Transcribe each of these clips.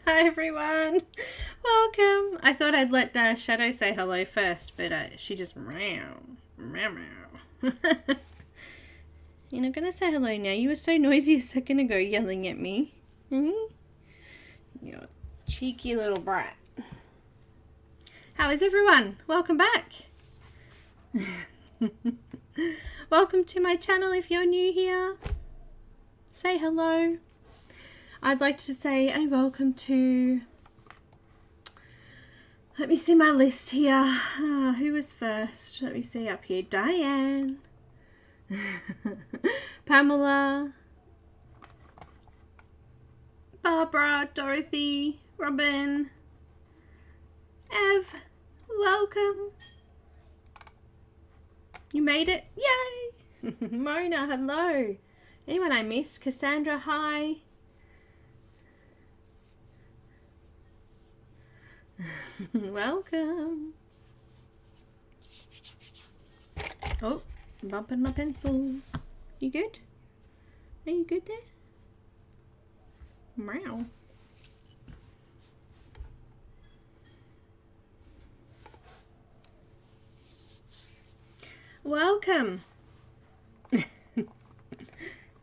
Hi everyone, welcome. I thought I'd let Shadow say hello first, but she just meow, meow, meow. You're not gonna say hello now. You were so noisy a second ago yelling at me. You cheeky little brat. How is everyone? Welcome back. Welcome to my channel if you're new here. Say hello. I'd like to say a welcome to, let me see my list here. Who was first? Let me see up here. Diane, Pamela, Barbara, Dorothy, Robin, Ev, welcome. You made it. Yay. Mona, hello. Anyone I missed? Cassandra, hi. Welcome. Oh, I'm bumping my pencils. You good? Are you good there? Meow. Welcome.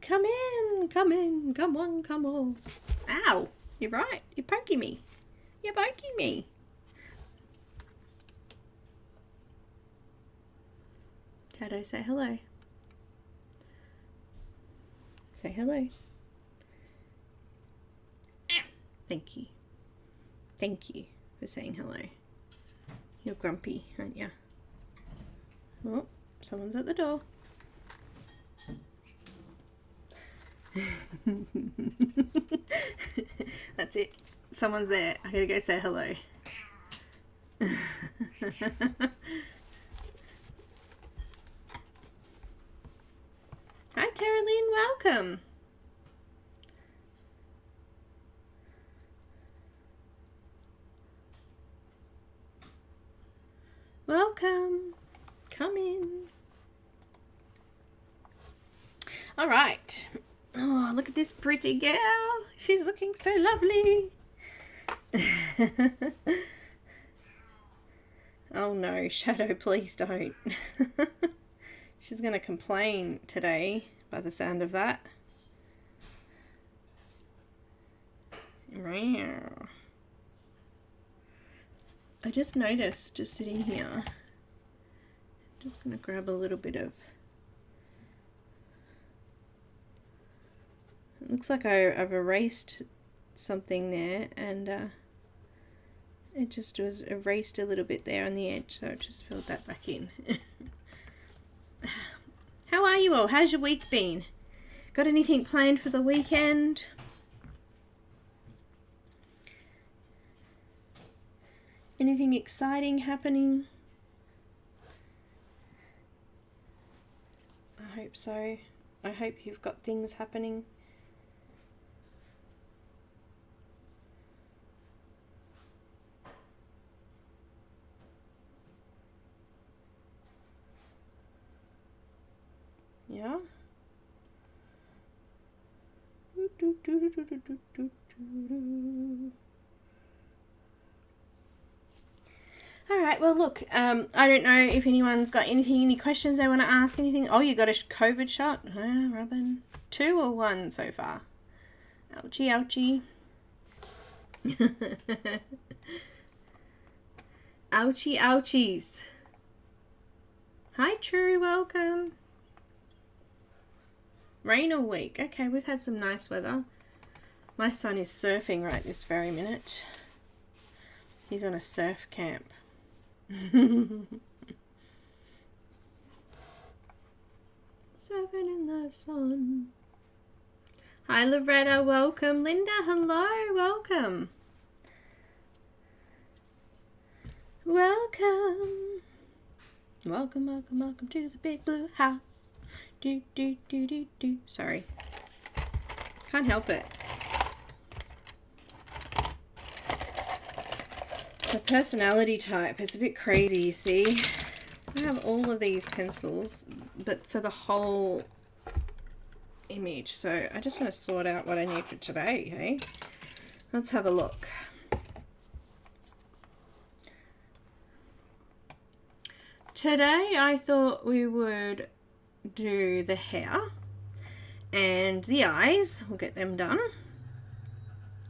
Come in, come in, come on, come on. Ow, you're right, you're poking me. You're poking me. Shadow, say hello. Say hello. Thank you. Thank you for saying hello. You're grumpy, aren't you? Oh, someone's at the door. That's it. Someone's there. I gotta go say hello. Hi Tara Lynn, welcome. Welcome. Come in. All right. Oh, look at this pretty girl. She's looking so lovely. Oh no, Shadow, please don't. She's going to complain today by the sound of that. I just noticed, just sitting here, I'm just going to grab a little bit of, it looks like I've erased something there, and it just was erased a little bit there on the edge, so I just filled that back in. How are you all? How's your week been? Got anything planned for the weekend? Anything exciting happening? I hope so. I hope you've got things happening. Yeah. All right, well look, I don't know if anyone's got anything, any questions they want to ask, anything. Oh, you got a COVID shot? Oh, Robin. 2 or 1 so far? Ouchie, ouchie. Ouchie, ouchies. Hi True, welcome. Rain all week. Okay, we've had some nice weather. My son is surfing right this very minute. He's on a surf camp. Surfing in the sun. Hi Loretta, welcome. Linda, hello, welcome. Welcome. Welcome, welcome, welcome to the big blue house. Do, do, do, do, do. Sorry. Can't help it. The personality type, it's a bit crazy, you see. I have all of these pencils, but for the whole image. So I just want to sort out what I need for today, hey? Let's have a look. Today I thought we would do the hair and the eyes. We'll get them done.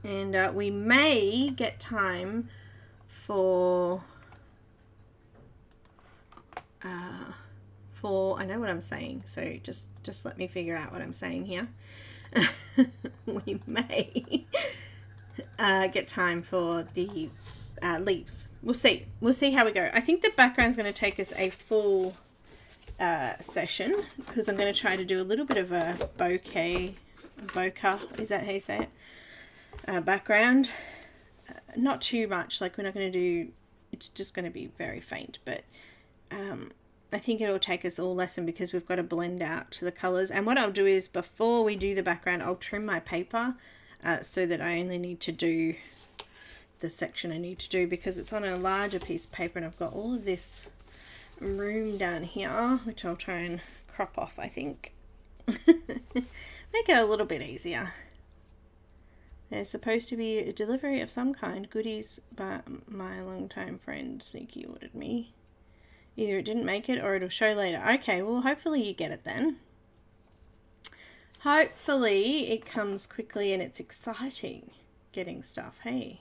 And we may get time for I know what I'm saying, so just let me figure out what I'm saying here. We may get time for the leaves. We'll see how we go. I think the background's going to take us a full session, because I'm going to try to do a little bit of a bokeh, is that how you say it? Background. Not too much, like we're not going to do, it's just going to be very faint, but I think it'll take us all lesson because we've got to blend out the colours. And what I'll do is, before we do the background, I'll trim my paper so that I only need to do the section I need to do, because it's on a larger piece of paper and I've got all of this room down here, which I'll try and crop off, I think. Make it a little bit easier. There's supposed to be a delivery of some kind, goodies by my long-time friend Sneaky ordered me. Either it didn't make it or it'll show later. Okay, well hopefully you get it then. Hopefully it comes quickly and it's exciting getting stuff, hey.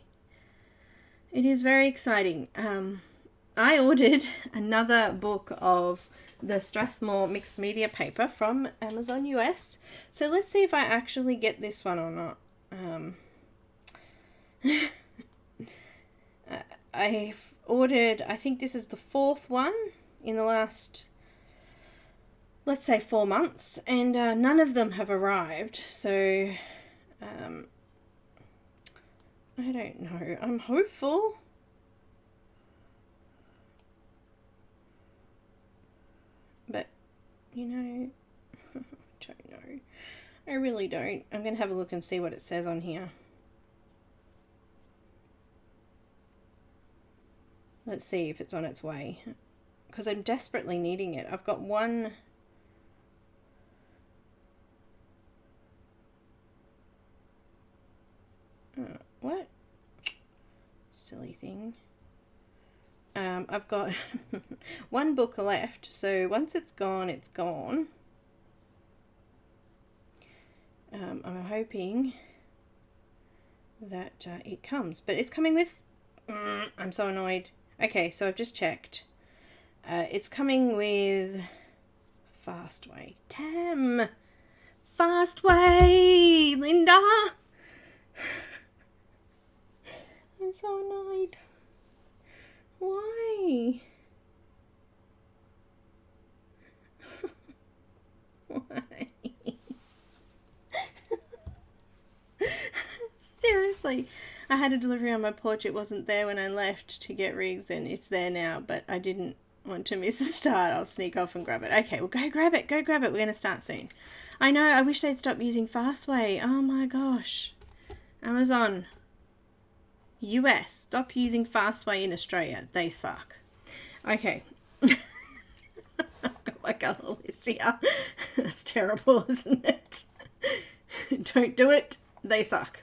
It is very exciting. I ordered another book of the Strathmore mixed media paper from Amazon US. So let's see if I actually get this one or not. I've ordered, I think this is the 4th one in the last, let's say 4 months, and none of them have arrived, so I don't know. I'm hopeful. But, you know, I don't know. I really don't. I'm going to have a look and see what it says on here. Let's see if it's on its way, because I'm desperately needing it. I've got one. What? Silly thing. I've got one book left, so once it's gone, it's gone. I'm hoping that it comes, but it's coming with. I'm so annoyed. Okay, so I've just checked. It's coming with Fastway. Tam! Fastway! Linda! I'm so annoyed. Why? Why? Seriously. I had a delivery on my porch. It wasn't there when I left to get rigs, and it's there now, but I didn't want to miss the start. I'll sneak off and grab it. Okay, well, go grab it. Go grab it. We're going to start soon. I know. I wish they'd stop using Fastway. Oh, my gosh. Amazon. US. Stop using Fastway in Australia. They suck. Okay. I've got my colour list here. That's terrible, isn't it? Don't do it. They suck.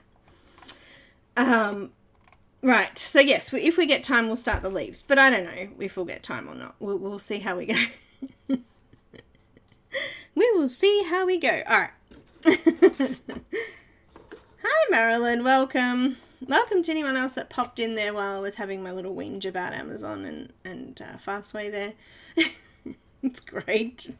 Right, so yes, if we get time, we'll start the leaves, but I don't know if we'll get time or not. We'll see how we go. We will see how we go. All right. Hi, Marilyn. Welcome. Welcome to anyone else that popped in there while I was having my little whinge about Amazon and Fastway there. It's great.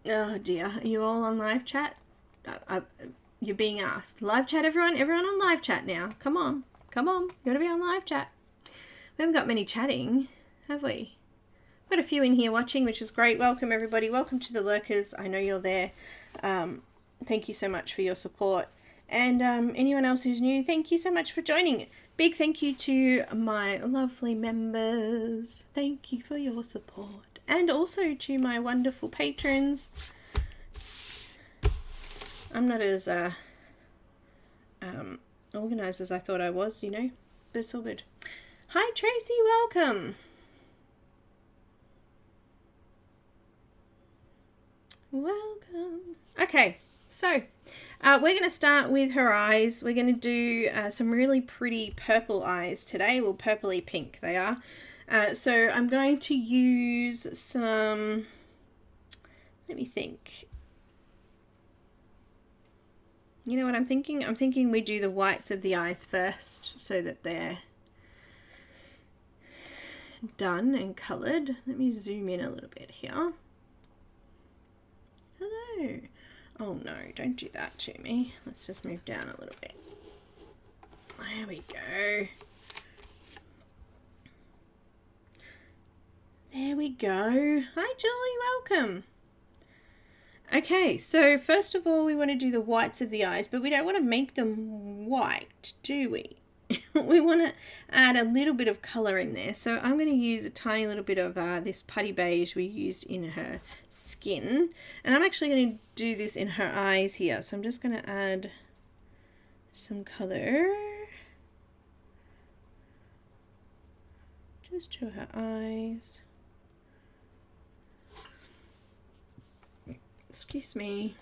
Oh dear, are you all on live chat? You're being asked. Live chat, everyone? Everyone on live chat now. Come on. Come on. You gotta be on live chat. We haven't got many chatting, have we? We've got a few in here watching, which is great. Welcome, everybody. Welcome to the lurkers. I know you're there. Thank you so much for your support. And anyone else who's new, thank you so much for joining. Big thank you to my lovely members. Thank you for your support. And also to my wonderful patrons. I'm not as organised as I thought I was, you know, but it's all good. Hi Tracy, welcome. Welcome. Okay, So we're going to start with her eyes. We're going to do some really pretty purple eyes today. Well, purpley pink they are. So I'm going to use some, let me think. You know what I'm thinking? I'm thinking we do the whites of the eyes first so that they're done and coloured. Let me zoom in a little bit here. Hello. Oh no, don't do that to me. Let's just move down a little bit. There we go. There we go. Hi Julie, welcome. Okay, so first of all we want to do the whites of the eyes, but we don't want to make them white, do we? We want to add a little bit of colour in there. So I'm going to use a tiny little bit of this putty beige we used in her skin. And I'm actually going to do this in her eyes here. So I'm just going to add some colour just to her eyes. Excuse me.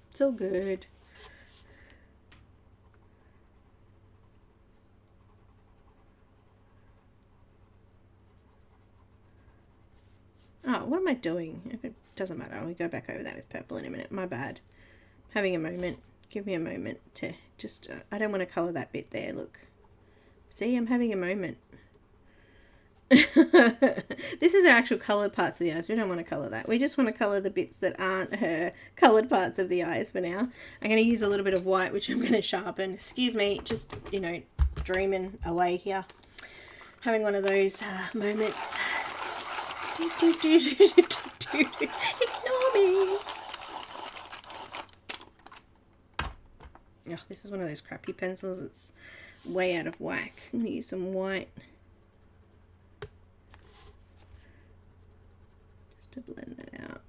It's all good. Oh, what am I doing? If it doesn't matter, I'll go back over that with purple in a minute. My bad. Having a moment. Give me a moment to just... I don't want to colour that bit there, look. See, I'm having a moment. This is our actual coloured parts of the eyes. We don't want to colour that. We just want to colour the bits that aren't her coloured parts of the eyes for now. I'm going to use a little bit of white, which I'm going to sharpen. Excuse me, just, you know, dreaming away here. Having one of those moments. Ignore me. Oh, this is one of those crappy pencils. It's way out of whack. I'm going to use some white. Just to blend that out.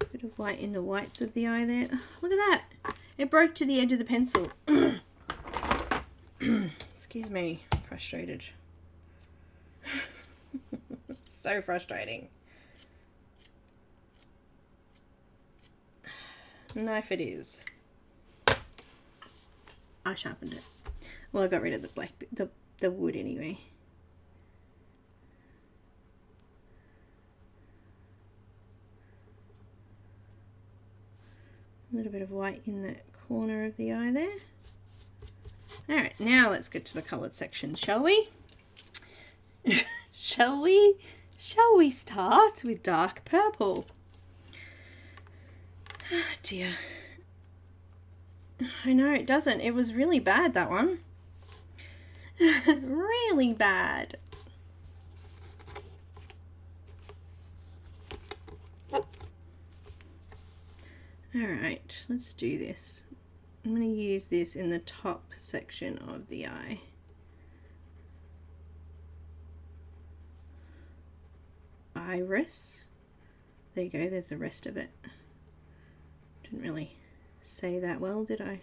A bit of white in the whites of the eye there. Oh, look at that. It broke to the edge of the pencil. Excuse me. I'm frustrated. So frustrating. Knife it is. I sharpened it. Well, I got rid of the black bit, the wood anyway. A little bit of white in that corner of the eye there. Alright, now let's get to the coloured section, shall we? Shall we? Shall we start with dark purple? Oh dear. I know it doesn't. It was really bad, that one. Really bad. Alright, let's do this. I'm going to use this in the top section of the eye. Iris. There you go, there's the rest of it. Didn't really say that well, did I?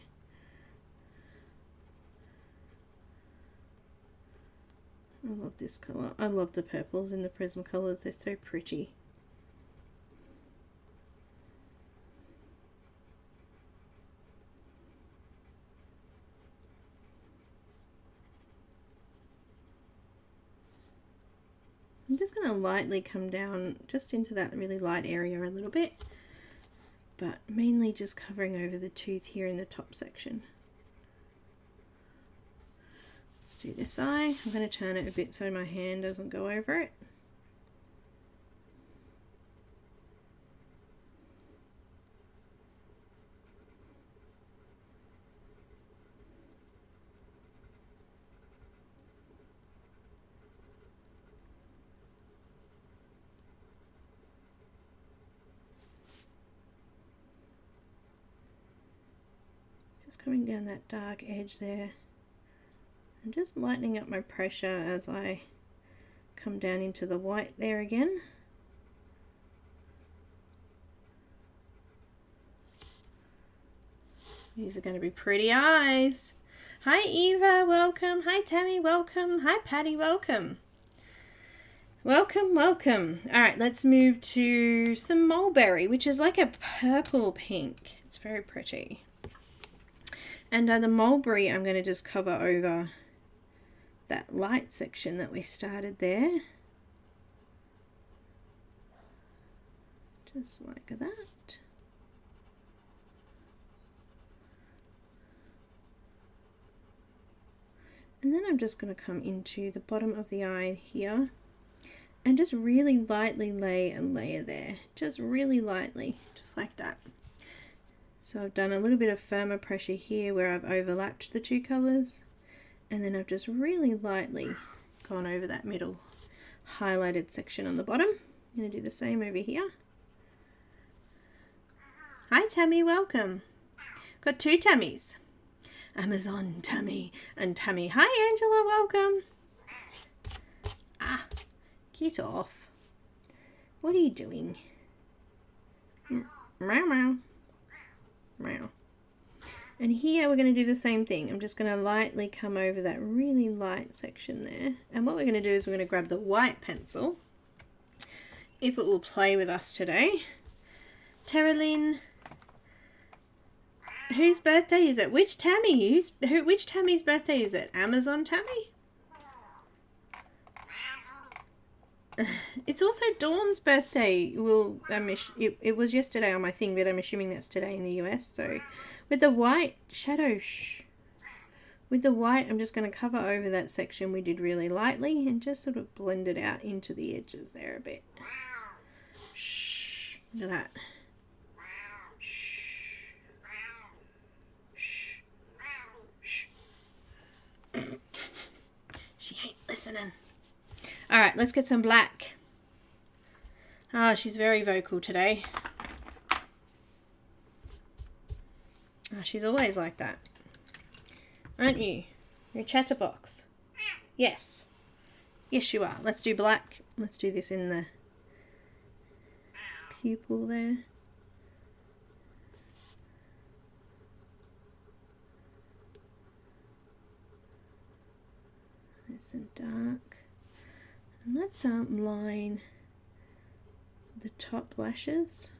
I love this colour. I love the purples in the Prismacolors, they're so pretty. I'm just going to lightly come down just into that really light area a little bit, but mainly just covering over the tooth here in the top section. Let's do this eye. I'm going to turn it a bit so my hand doesn't go over it. Just coming down that dark edge there and just lightening up my pressure as I come down into the white there again. These are going to be pretty eyes. Hi Eva, welcome. Hi Tammy, welcome. Hi Patty, welcome. Welcome, welcome. All right, let's move to some mulberry, which is like a purple pink. It's very pretty. And the mulberry, I'm going to just cover over that light section that we started there. Just like that. And then I'm just going to come into the bottom of the eye here and just really lightly lay a layer there. Just really lightly, just like that. So I've done a little bit of firmer pressure here where I've overlapped the two colours, and then I've just really lightly gone over that middle highlighted section on the bottom. I'm going to do the same over here. Hi Tammy, welcome. Got two Tammys. Amazon Tammy and Tammy. Hi Angela, welcome. Ah, get off. What are you doing? Meow meow. Meow. And here we're going to do the same thing. I'm just going to lightly come over that really light section there. And what we're going to do is we're going to grab the white pencil, if it will play with us today. Terralyn, whose birthday is it? Which Tammy? Which Tammy's birthday is it? Amazon Tammy? It's also Dawn's birthday. Well, it was yesterday on my thing, but I'm assuming that's today in the US. So with the white shadow, with the white, I'm just going to cover over that section we did really lightly and just sort of blend it out into the edges there a bit. Shh, look at that. Shh. Shh. Shh. She ain't listening. All right, let's get some black. Oh, she's very vocal today. Oh, she's always like that. Aren't you? You're a chatterbox. Yes. Yes, you are. Let's do black. Let's do this in the pupil there. Nice and dark. And let's line the top lashes.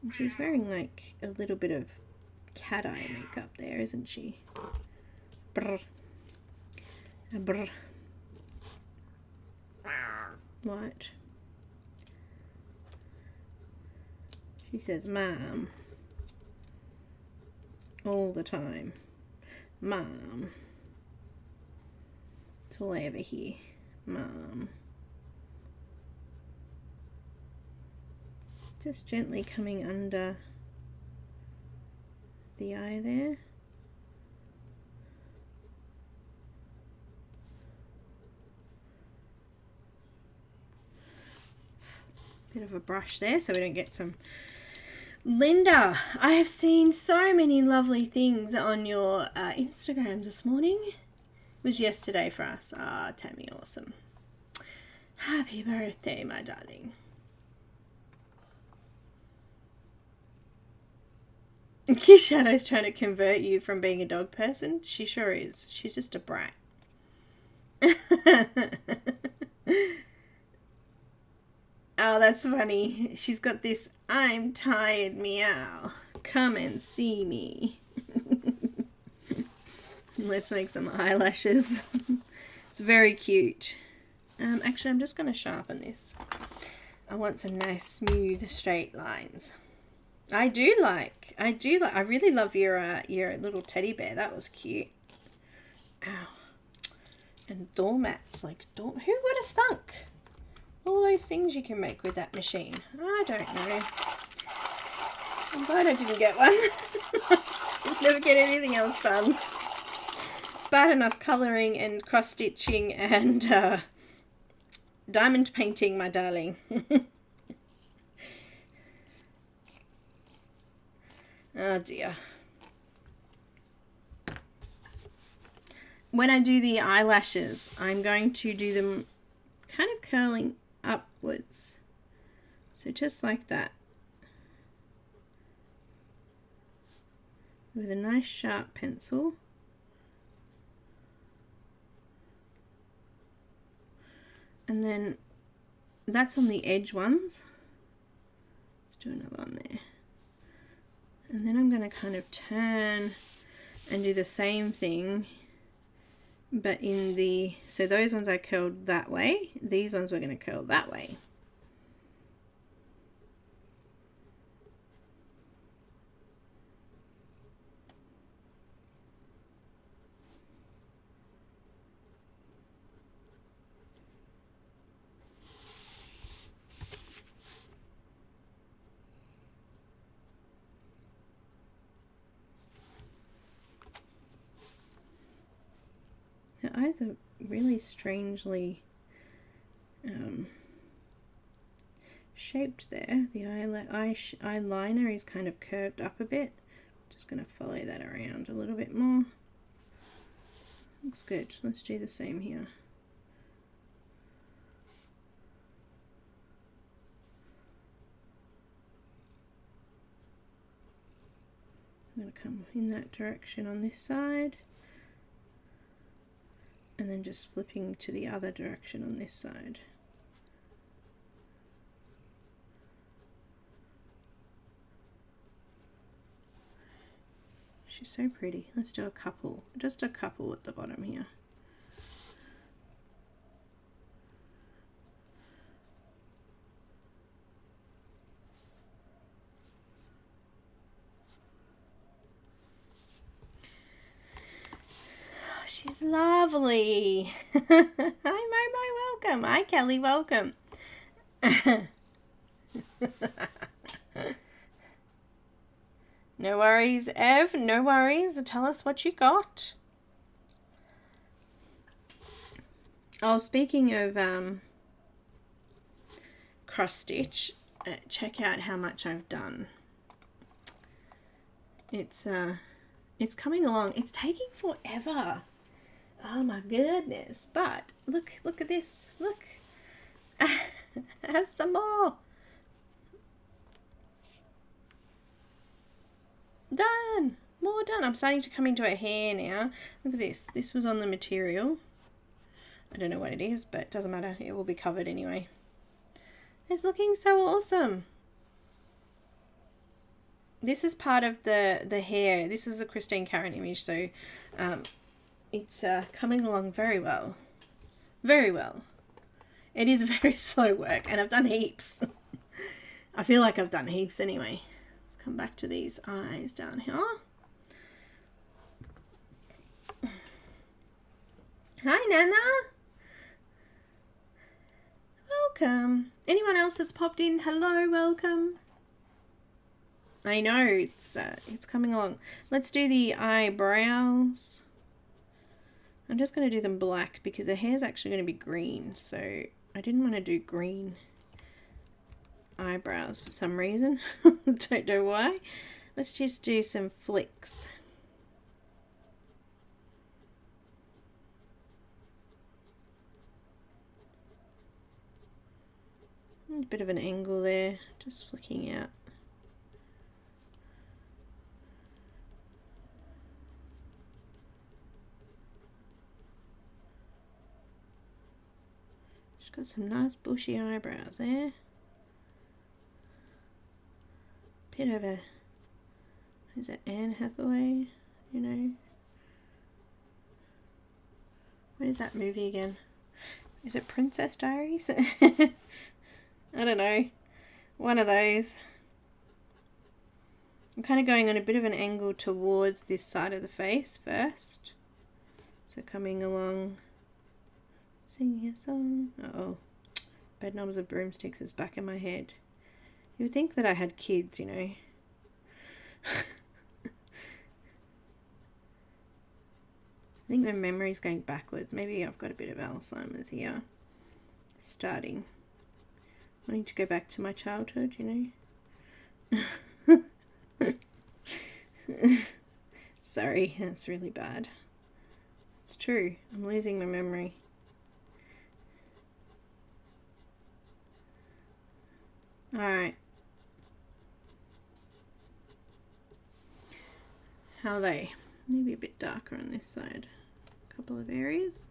And she's wearing like a little bit of cat eye makeup there, isn't she? Brr. Brr. What? She says, Mom. All the time. Mom. That's all I ever hear. Mom. Just gently coming under the eye there. Bit of a brush there so we don't get some. Linda, I have seen so many lovely things on your Instagram this morning. Was yesterday for us. Ah, Tammy, awesome. Happy birthday, my darling. Shadow's trying to convert you from being a dog person. She sure is. She's just a brat. Oh, that's funny. She's got this I'm tired meow. Come and see me. Let's make some eyelashes. It's very cute. Actually, I'm just going to sharpen this. I want some nice, smooth, straight lines. I really love your little teddy bear. That was cute. Ow. And doormats. Who would have thunk? All those things you can make with that machine. I don't know. I'm glad I didn't get one. Never get anything else done. It's bad enough colouring and cross-stitching and diamond painting, my darling. Oh dear. When I do the eyelashes, I'm going to do them kind of curling upwards. So just like that. With a nice sharp pencil. And then that's on the edge ones. Let's do another one there. And then I'm going to kind of turn and do the same thing, but in the, so those ones I curled that way, these ones we're going to curl that way. Her eyes are really strangely shaped there. The eyeliner is kind of curved up a bit. Just going to follow that around a little bit more. Looks good. Let's do the same here. I'm going to come in that direction on this side. And then just flipping to the other direction on this side. She's so pretty. Let's do a couple, just a couple at the bottom here. She's lovely. Hi Momo, welcome. Hi Kelly, welcome. No worries, Ev, no worries. Tell us what you got. Oh, speaking of cross stitch, check out how much I've done. It's coming along. It's taking forever. Oh my goodness. But look at this. Look. Have some more. Done. More done. I'm starting to come into a hair now. Look at this. This was on the material. I don't know what it is, but it doesn't matter. It will be covered anyway. It's looking so awesome. This is part of the hair. This is a Christine Caran image, so it's coming along very well. Very well. It is very slow work, and I've done heaps. I feel like I've done heaps anyway. Let's come back to these eyes down here. Hi, Neenah. Welcome. Anyone else that's popped in, hello, welcome. I know, it's coming along. Let's do the eyebrows. I'm just going to do them black because her hair's actually going to be green, so I didn't want to do green eyebrows for some reason. Don't know why. Let's just do some flicks. A bit of an angle there, just flicking out. She's got some nice bushy eyebrows there. Bit of a, is it Anne Hathaway? You know, what is that movie again? Is it Princess Diaries? I don't know. One of those. I'm kind of going on a bit of an angle towards this side of the face first. So coming along, singing a song. Uh-oh. Bedknobs of Broomsticks is back in my head. You would think that I had kids, you know. I think my memory's going backwards. Maybe I've got a bit of Alzheimer's here. Starting. Wanting to go back to my childhood, you know. Sorry, that's really bad. It's true. I'm losing my memory. Alright. How are they? Maybe a bit darker on this side. A couple of areas.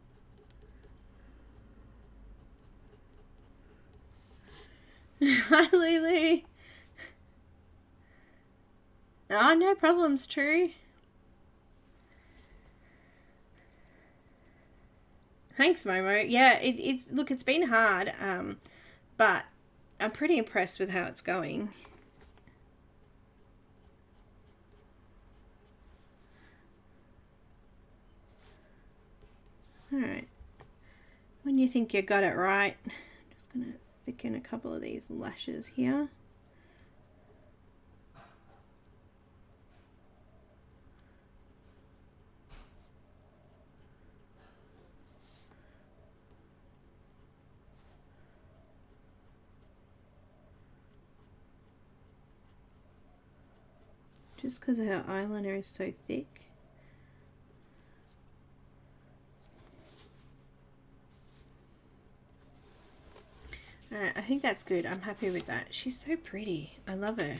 Hi, Lulu. Oh, no problems, True. Thanks, Momo. Yeah, it's look, it's been hard, but I'm pretty impressed with how it's going. Alright. When you think you got it right, I'm just going to thicken a couple of these lashes here. Just because her eyeliner is so thick. Alright, I think that's good. I'm happy with that. She's so pretty. I love her.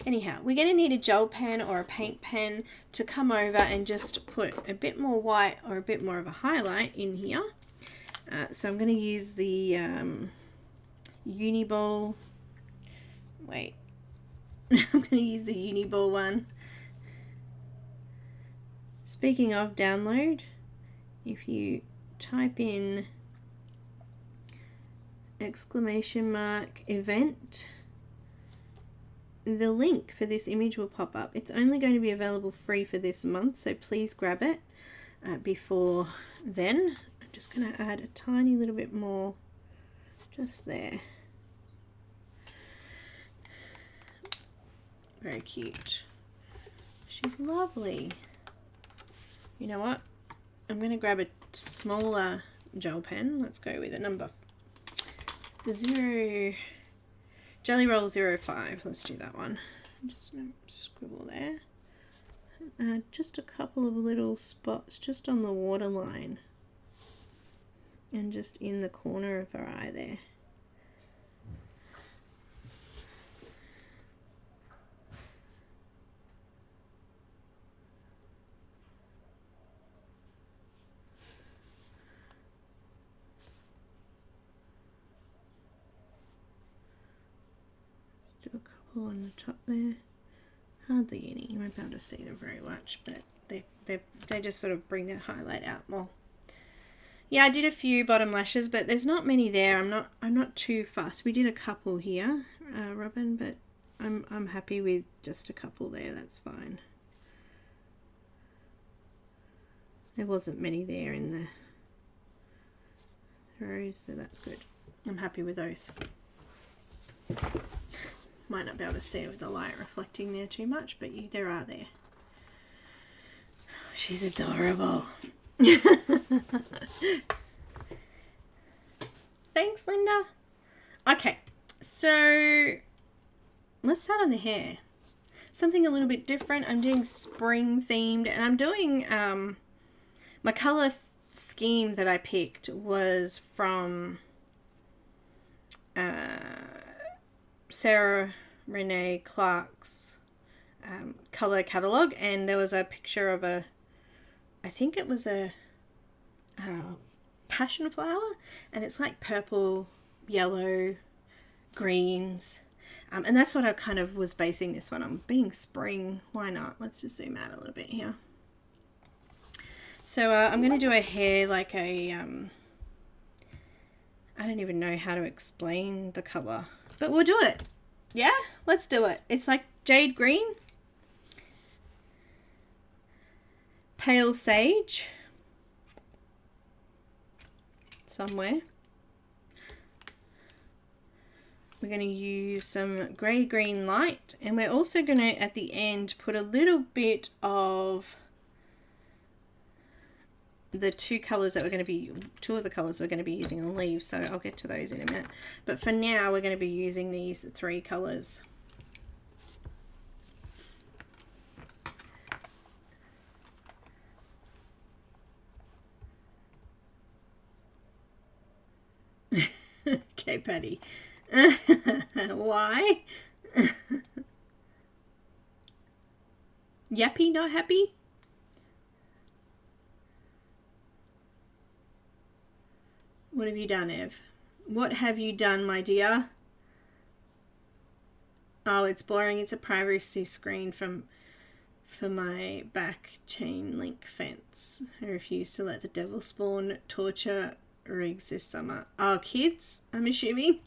Anyhow, we're going to need a gel pen or a paint pen to come over and just put a bit more white or a bit more of a highlight in here. So I'm going to use the Uni-Ball. Wait. I'm going to use the Uni-Ball one. Speaking of download, if you type in !event, the link for this image will pop up. It's only going to be available free for this month, so please grab it before then. I'm just going to add a tiny little bit more just there. Very cute. She's lovely. You know what? I'm going to grab a smaller gel pen. Let's go with a number. The Jelly Roll 05. Let's do that one. Just scribble there. Just a couple of little spots just on the waterline. And just in the corner of her eye there. Do a couple on the top there. Hardly any. You won't be able to see them very much, but they just sort of bring the highlight out more. Yeah, I did a few bottom lashes, but there's not many there. I'm not too fussed. We did a couple here, Robin, but I'm happy with just a couple there. That's fine. There wasn't many there in the throws, so that's good. I'm happy with those. Might not be able to see it with the light reflecting there too much, but there are there. She's adorable. Thanks, Linda. Okay, so let's start on the hair. Something a little bit different. I'm doing spring themed, and I'm doing my color scheme that I picked was from Sarah Renee Clark's color catalog, and there was a picture of I think it was a passion flower, and it's like purple, yellow, greens, and that's what I kind of was basing this one on, being spring. Why not? Let's just zoom out a little bit here. So I'm going to do a hair like a I don't even know how to explain the color, but we'll do it. Yeah, let's do it. It's like jade green, pale sage, somewhere. We're going to use some grey green light, and we're also going to at the end put a little bit of the two of the colors we're going to be using on the leaves, so I'll get to those in a minute. But for now, we're going to be using these three colors. Okay, Patty. Why? Yappy, not happy? What have you done, Ev? What have you done, my dear? Oh, it's boring. It's a privacy screen for my back chain link fence. I refuse to let the devil spawn torture rigs this summer. Oh, kids, I'm assuming.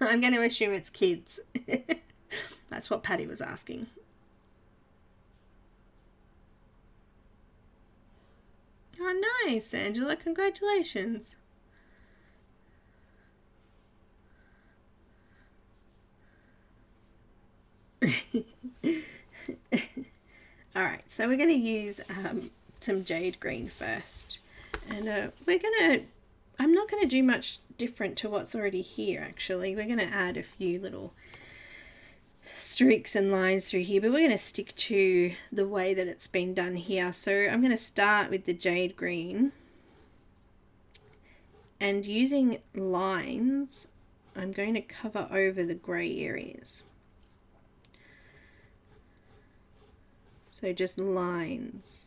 I'm going to assume it's kids. That's what Patty was asking. Oh, nice, Angela. Congratulations. Alright, so we're going to use some jade green first. And I'm not going to do much different to what's already here, actually. We're going to add a few little streaks and lines through here, but we're going to stick to the way that it's been done here. So I'm going to start with the jade green, and using lines, I'm going to cover over the grey areas. So just lines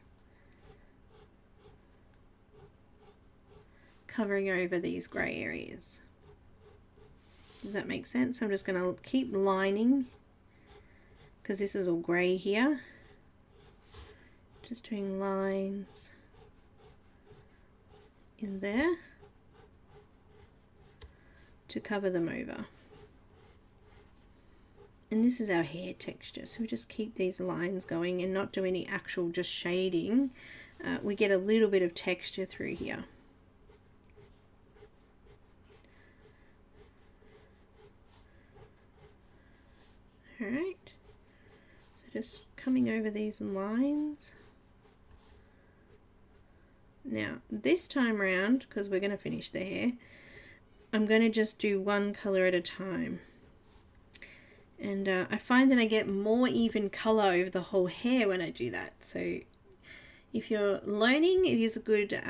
covering over these grey areas. Does that make sense? I'm just going to keep lining because this is all grey here. Just doing lines in there to cover them over. And this is our hair texture, so we just keep these lines going and not do any actual just shading. We get a little bit of texture through here. Alright, so just coming over these lines. Now this time around, because we're going to finish the hair, I'm going to just do one colour at a time. And I find that I get more even colour over the whole hair when I do that. So if you're learning, it is a good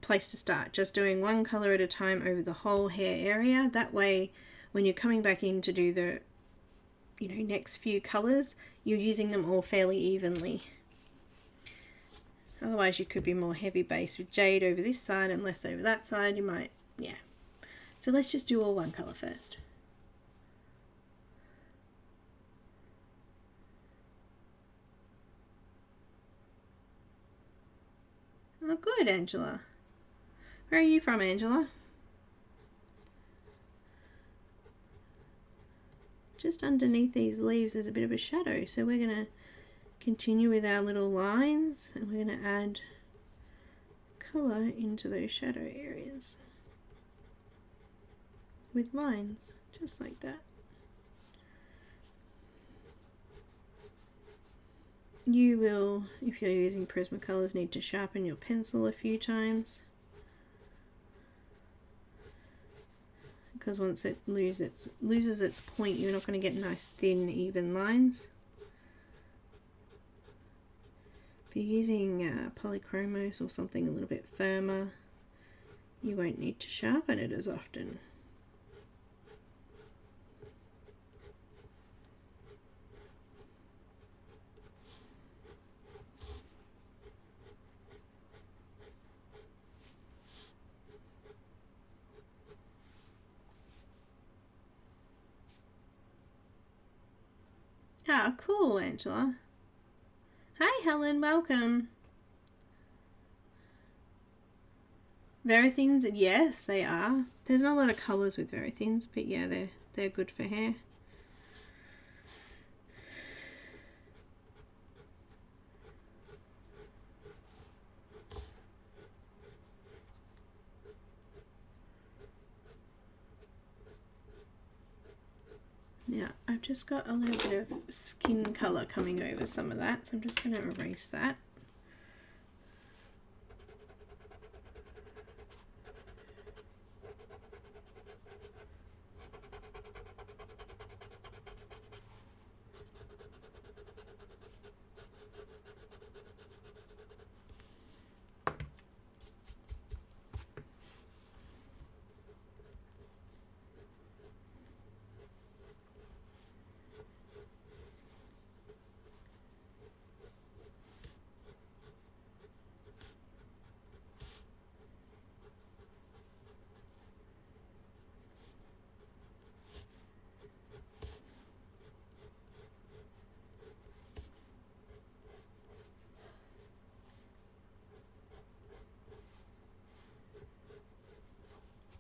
place to start. Just doing one colour at a time over the whole hair area. That way, when you're coming back in to do the next few colours, you're using them all fairly evenly. Otherwise, you could be more heavy base with jade over this side and less over that side. You might, yeah. So let's just do all one colour first. Oh, good, Angela. Where are you from, Angela? Just underneath these leaves there's a bit of a shadow, so we're going to continue with our little lines, and we're going to add colour into those shadow areas with lines, just like that. You will, if you're using Prismacolors, need to sharpen your pencil a few times, because once it loses its point, you're not going to get nice thin even lines. If you're using Polychromos or something a little bit firmer, you won't need to sharpen it as often. Ah, cool, Angela. Hi, Helen, welcome. Verythins, yes, they are. There's not a lot of colours with Verythins, but yeah, they're good for hair. Now, I've just got a little bit of skin colour coming over some of that, so I'm just going to erase that.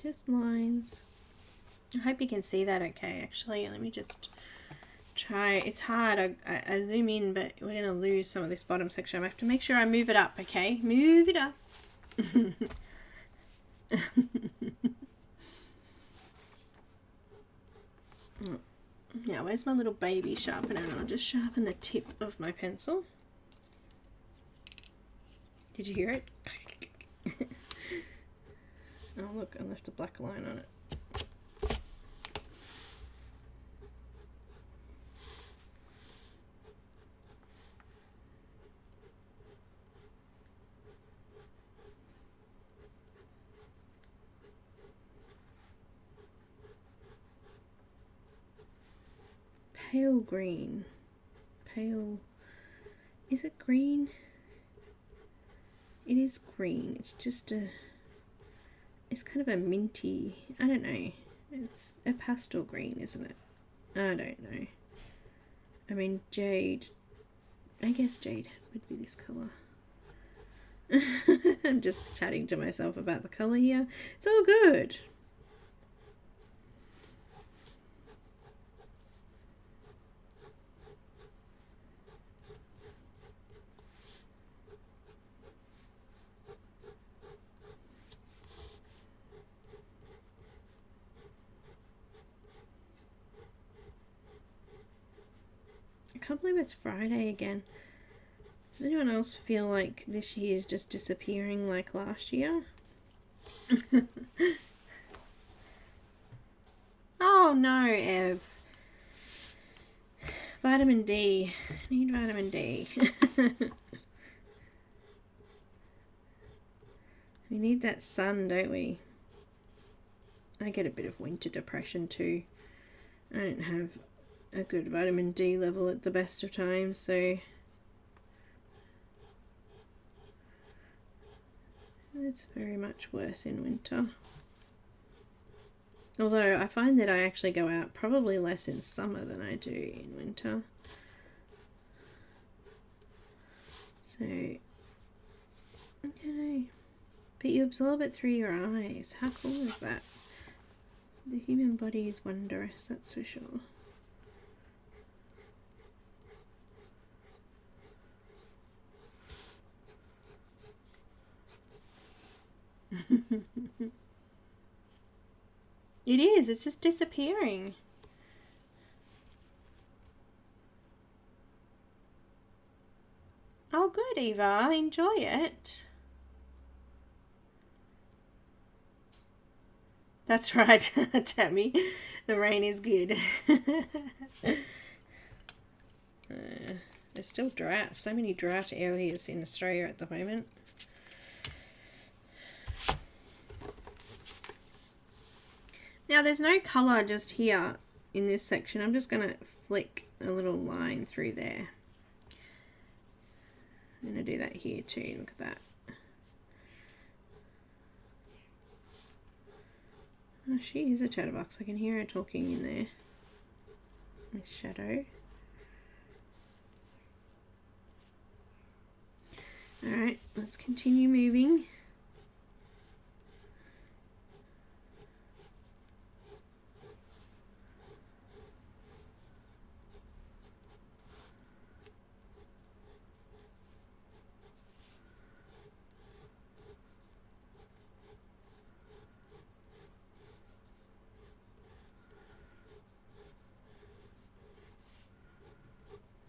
Just lines. I hope you can see that okay, actually. Let me just try. It's hard. I zoom in, but we're going to lose some of this bottom section. I have to make sure I move it up, okay? Move it up. Now, where's my little baby sharpener? And I'll just sharpen the tip of my pencil. Did you hear it? Oh, look, I left a black line on it. Pale green. Pale. Is it green? It is green. It's just a. It's kind of a minty. I don't know. It's a pastel green, isn't it? I don't know. I mean, jade. I guess jade would be this colour. I'm just chatting to myself about the colour here. It's all good. I can't believe it's Friday again. Does anyone else feel like this year is just disappearing like last year? Oh no, Ev. Vitamin D. I need vitamin D. We need that sun, don't we? I get a bit of winter depression too. I don't have a good vitamin D level at the best of times, so it's very much worse in winter. Although I find that I actually go out probably less in summer than I do in winter. So, I don't know. But you absorb it through your eyes. How cool is that? The human body is wondrous, that's for sure. It is, it's just disappearing. Oh good, Eva, enjoy it. That's right, Tammy, the rain is good. There's still drought, so many drought areas in Australia at the moment. Now there's no colour just here in this section. I'm just going to flick a little line through there. I'm going to do that here too. Look at that. Oh, she is a chatterbox. I can hear her talking in there. Miss Shadow. Alright, let's continue moving.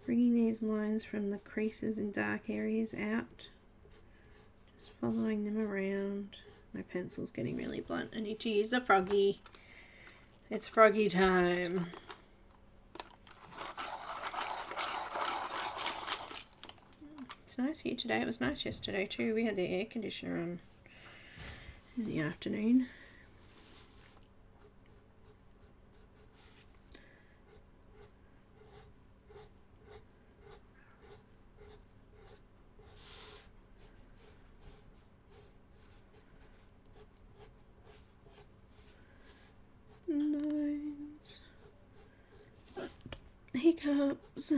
Bringing these lines from the creases and dark areas out. Just following them around. My pencil's getting really blunt. I need to use the froggy. It's froggy time. It's nice here today. It was nice yesterday too. We had the air conditioner on in the afternoon. Nose. Hiccups.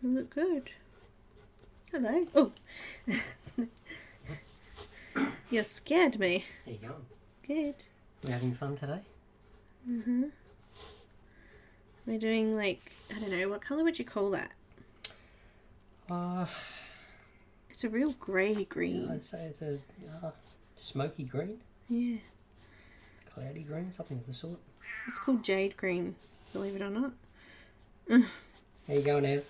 You look good. Hello. Oh. You scared me. There you go. Good. We're having fun today? We're doing like, I don't know, what colour would you call that? It's a real grey green. Yeah, I'd say it's a smoky green. Yeah. Cloudy green, something of the sort. It's called jade green, believe it or not. How you going, Ev?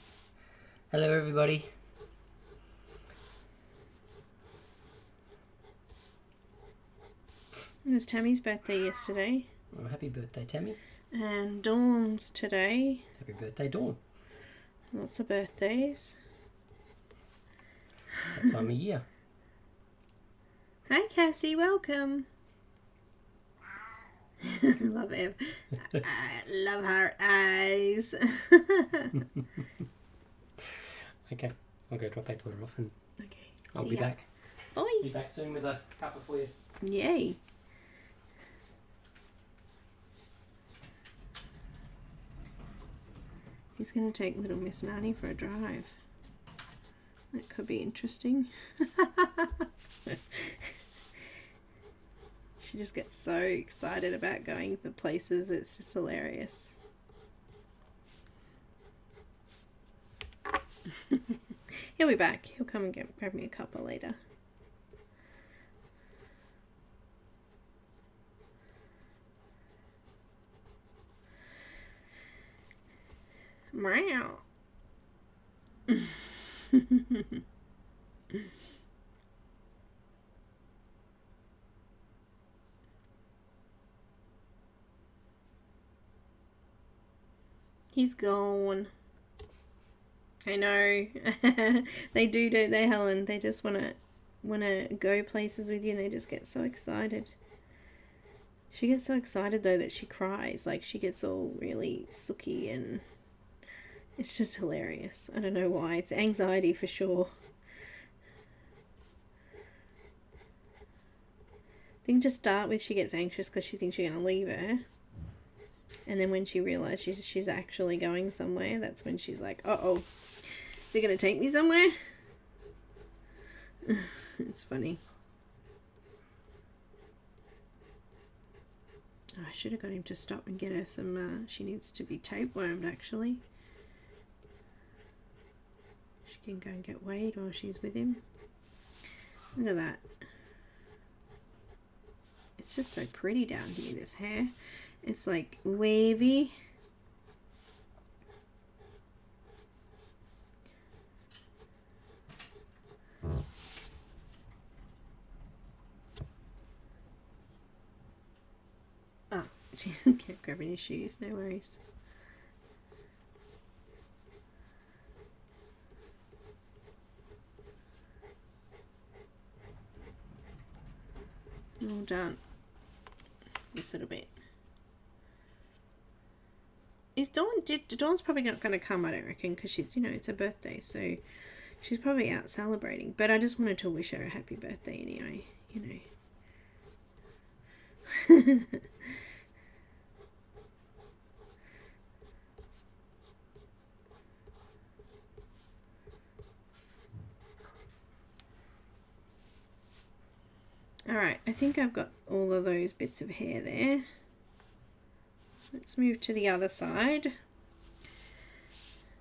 Hello, everybody. It was Tammy's birthday yesterday. Well, happy birthday, Tammy. And Dawn's today. Happy birthday, Dawn. Lots of birthdays. That time of year. Hi Cassie, welcome. Love Ev. I love her eyes. Okay, I'll go drop that water off and Okay. I'll see be ya. back. Bye. Be back soon with a cuppa for you. Yay. He's going to take little Miss Nanny for a drive. That could be interesting. She just gets so excited about going to places. It's just hilarious. He'll be back. He'll come and grab me a cuppa later. Meow. He's gone. I know. They do, don't they, Helen? They just wanna go places with you and they just get so excited. She gets so excited though that she cries. Like she gets all really sooky and it's just hilarious. I don't know why. It's anxiety for sure. I think to start with she gets anxious because she thinks you're going to leave her. And then when she realizes she's actually going somewhere, that's when she's like, uh-oh, they're going to take me somewhere? It's funny. Oh, I should have got him to stop and get her some, she needs to be tapewormed actually. She can go and get weighed while she's with him. Look at that. It's just so pretty down here, this hair. It's like wavy. Oh, she's kept grabbing his shoes, no worries. All done. This little bit. Is Dawn? Dawn's probably not going to come, I don't reckon, because she's, you know, it's her birthday, so she's probably out celebrating. But I just wanted to wish her a happy birthday anyway, you know. Alright, I think I've got all of those bits of hair there. Let's move to the other side.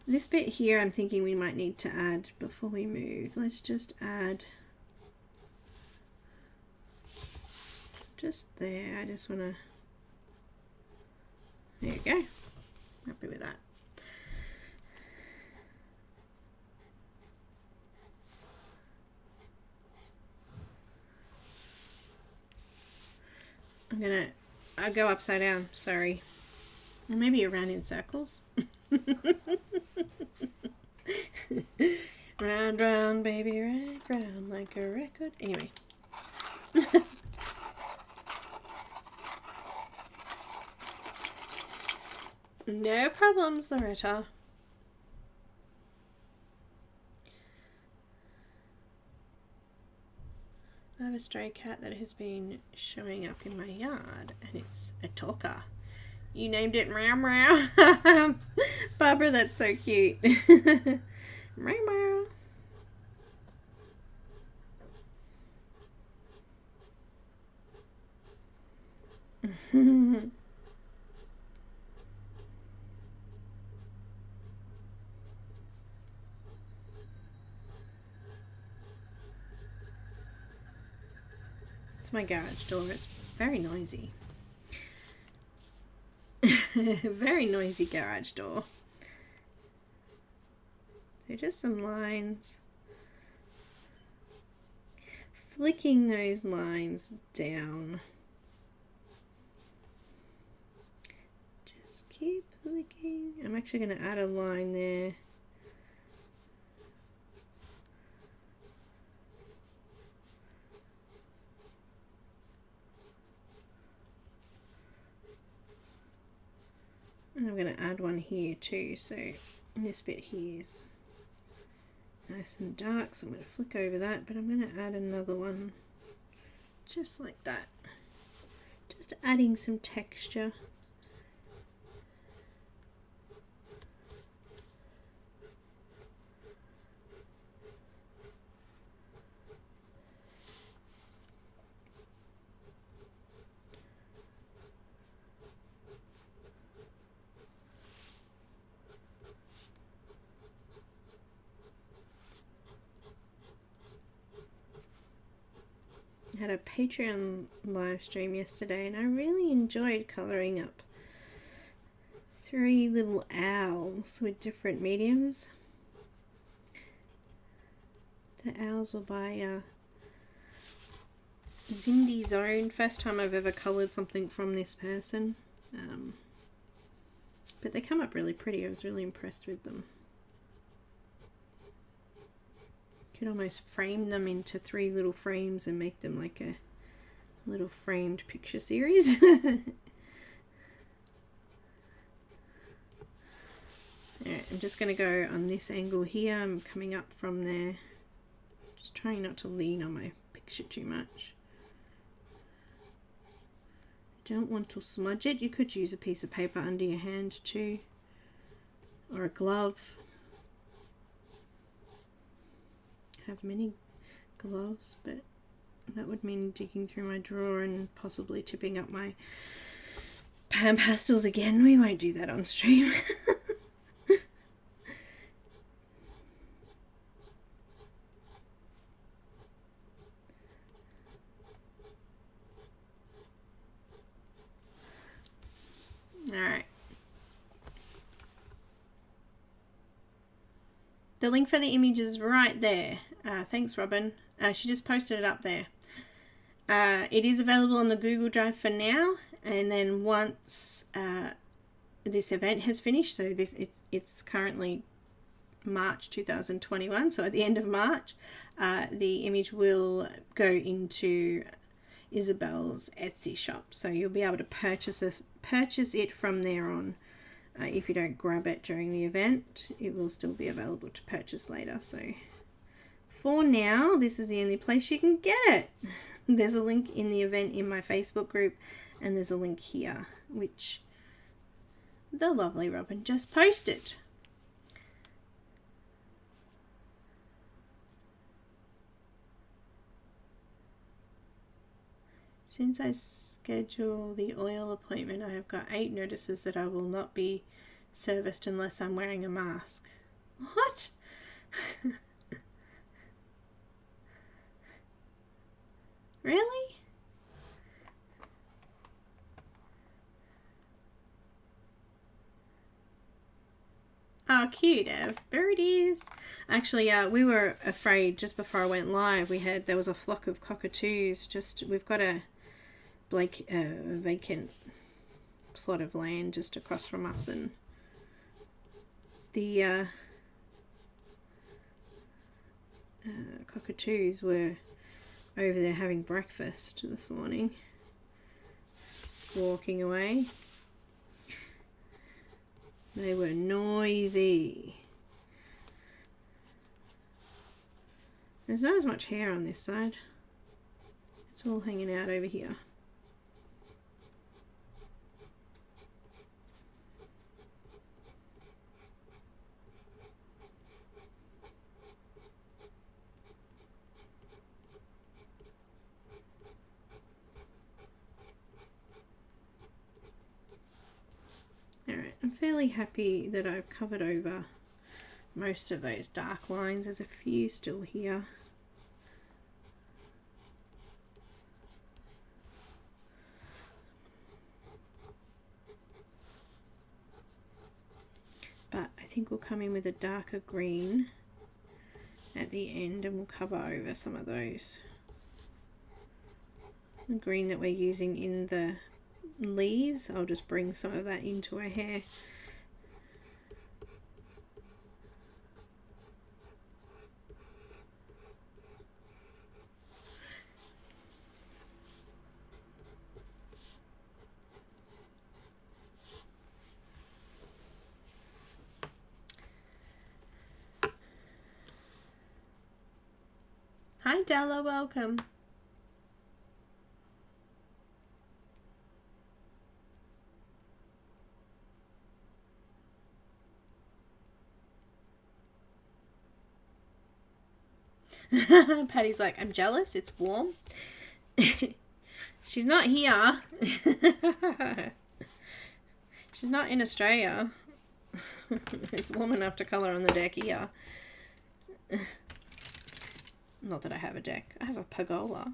This bit here I'm thinking we might need to add before we move. Let's just add just there. I just want to, there you go. Happy with that. I'll go upside down, sorry. Or maybe around in circles. Round, round, baby, right round like a record. Anyway. No problems, Loretta. I have a stray cat that has been showing up in my yard and it's a talker. You named it Meow Meow. Barbara, that's so cute. Meow Meow. It's my garage door. It's very noisy. Very noisy garage door. So just some lines. Flicking those lines down. Just keep flicking. I'm actually going to add a line there. And I'm going to add one here too, so this bit here is nice and dark, so I'm going to flick over that, but I'm going to add another one just like that. Just adding some texture. I had a Patreon live stream yesterday and I really enjoyed colouring up 3 little owls with different mediums. The owls were by Zindy's Own. First time I've ever coloured something from this person. But they come up really pretty. I was really impressed with them. Could almost frame them into 3 little frames and make them like a little framed picture series. Alright, I'm just going to go on this angle here. I'm coming up from there. Just trying not to lean on my picture too much. Don't want to smudge it. You could use a piece of paper under your hand too, or a glove. Have many gloves, but that would mean digging through my drawer and possibly tipping up my PanPastels again. We won't do that on stream. Alright. The link for the image is right there. Thanks, Robin. She just posted it up there. It is available on the Google Drive for now, and then once this event has finished, so it's currently March 2021, so at the end of March, the image will go into Isabel's Etsy shop, so you'll be able to purchase it from there on. If you don't grab it during the event, it will still be available to purchase later. So for now, this is the only place you can get it. There's a link in the event in my Facebook group, and there's a link here, which the lovely Robin just posted. Since I schedule the oil appointment, I have got 8 notices that I will not be serviced unless I'm wearing a mask. What? Really? Oh, cute, Ev. There it is. Actually, we were afraid just before I went live. There was a flock of cockatoos. We've got a vacant plot of land just across from us, and the cockatoos were over there having breakfast this morning, squawking away. They were noisy. There's not as much hair on this side. It's all hanging out over here. fairly happy that I've covered over most of those dark lines. There's a few still here. But I think we'll come in with a darker green at the end and we'll cover over some of those. The green that we're using in the leaves, I'll just bring some of that into her hair. Hi Della, welcome. Patty's like, I'm jealous, it's warm. She's not here. She's not in Australia. It's warm enough to colour on the deck here. Not that I have a deck. I have a pergola.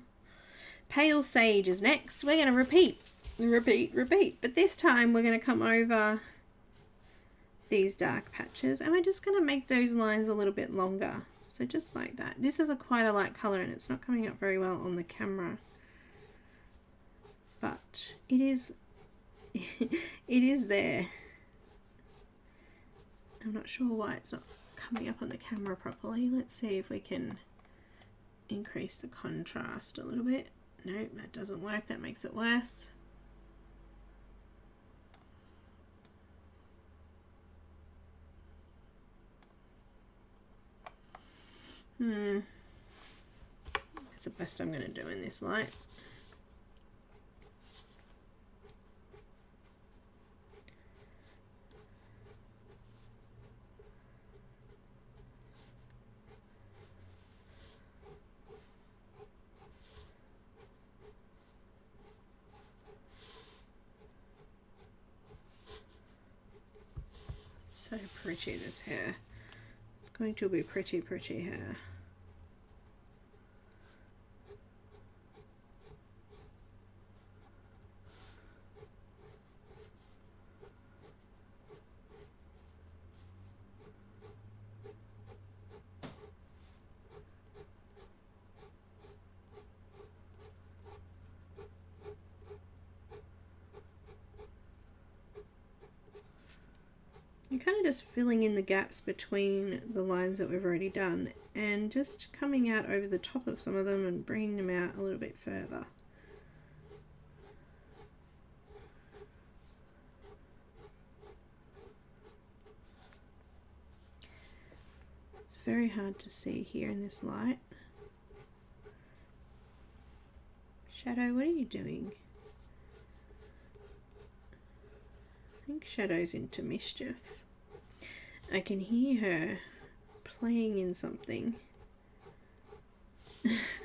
Pale Sage is next. We're going to repeat. But this time we're going to come over these dark patches and we're just going to make those lines a little bit longer. So just like that. This is quite a light colour and it's not coming up very well on the camera. But it is it is there. I'm not sure why it's not coming up on the camera properly. Let's see if we can increase the contrast a little bit. Nope, that doesn't work. That makes it worse. That's the best I'm going to do in this light. So pretty, this hair. It's going to be pretty hair. You're kind of just filling in the gaps between the lines that we've already done and just coming out over the top of some of them and bringing them out a little bit further. It's very hard to see here in this light. Shadow, what are you doing? I think Shadow's into mischief. I can hear her playing in something.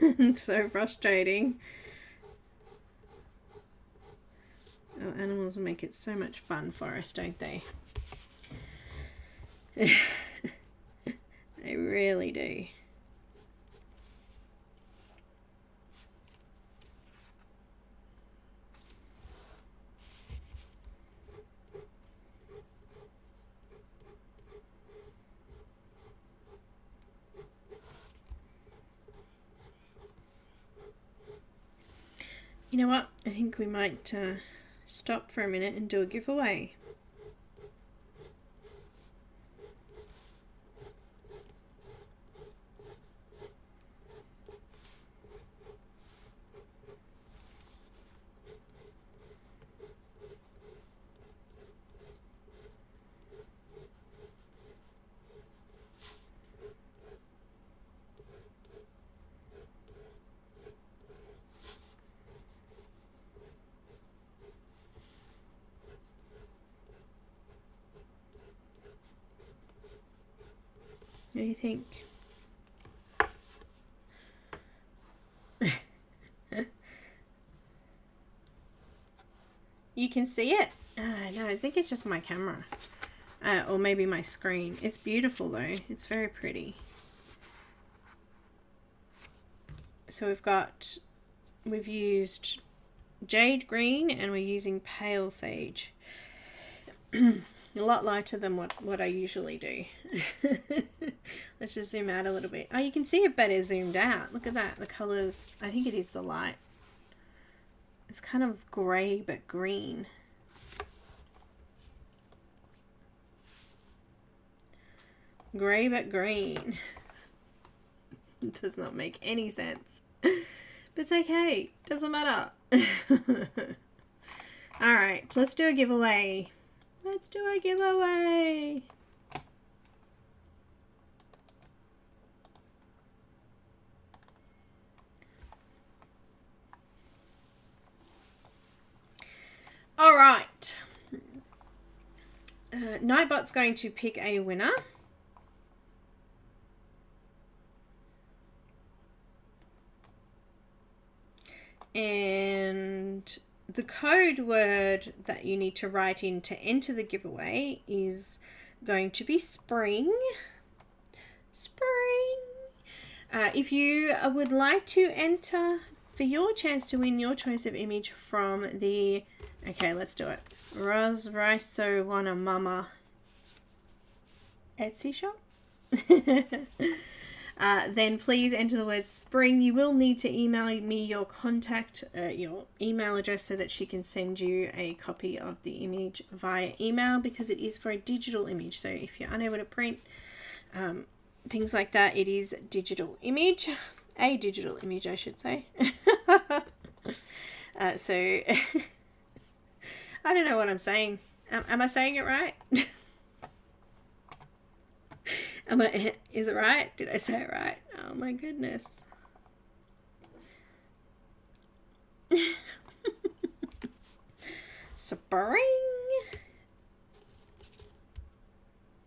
It's so frustrating. Our animals make it so much fun for us, don't they? They really do. You know what? I think we might stop for a minute and do a giveaway. What do you think? You can see it? Ah, know. I think it's just my camera. Or maybe my screen. It's beautiful though. It's very pretty. So we've used jade green and we're using pale sage. A lot lighter than what I usually do. Let's just zoom out a little bit. Oh, you can see it better zoomed out. Look at that. The colors, I think it is the light. It's kind of grey but green. Grey but green. It does not make any sense. But it's okay. Doesn't matter. Alright, let's do a giveaway. Let's do a giveaway. Alright. Nightbot's going to pick a winner. And the code word that you need to write in to enter the giveaway is going to be spring. Spring. If you would like to enter for your chance to win your choice of image from the, okay, let's do it, Rozrysowanamama Etsy shop. Then please enter the word spring. You will need to email me your your email address so that she can send you a copy of the image via email, because it is for a digital image. So if you're unable to print things like that, it is digital image, a digital image, I should say. So I don't know what I'm saying. Am I saying it right? Is it right? Did I say it right? Oh my goodness. Spring.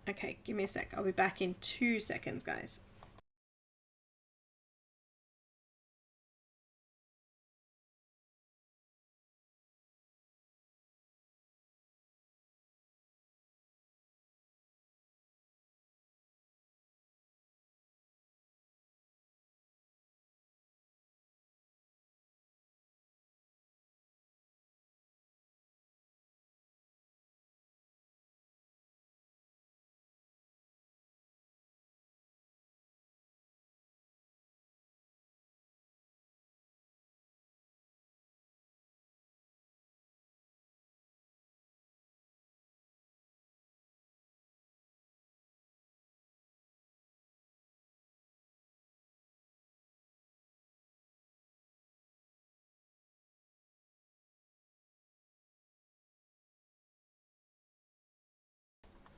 Okay, give me a sec. I'll be back in 2 seconds, guys.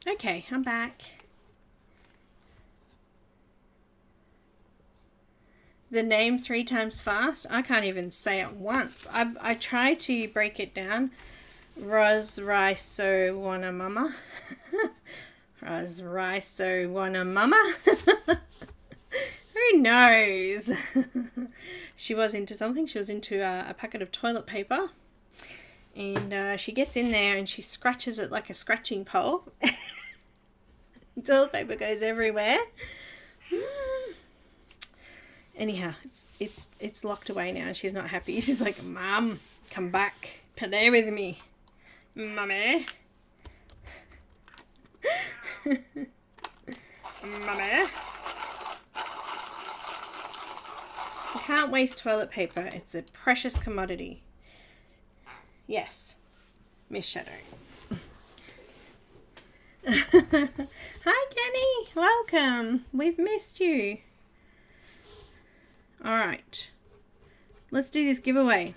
Okay, I'm back. The name 3 times fast. I can't even say it once. I tried to break it down. Rozrysowanamama. Rozrysowanamama. Who knows? She was into something. She was into a packet of toilet paper. And she gets in there and she scratches it like a scratching pole. Toilet paper goes everywhere. Anyhow, it's locked away now. She's not happy. She's like, Mum, come back, play with me, Mummy. Mummy. You can't waste toilet paper. It's a precious commodity. Yes, Miss Shadow. Hi, Kenny. Welcome. We've missed you. Alright. Let's do this giveaway.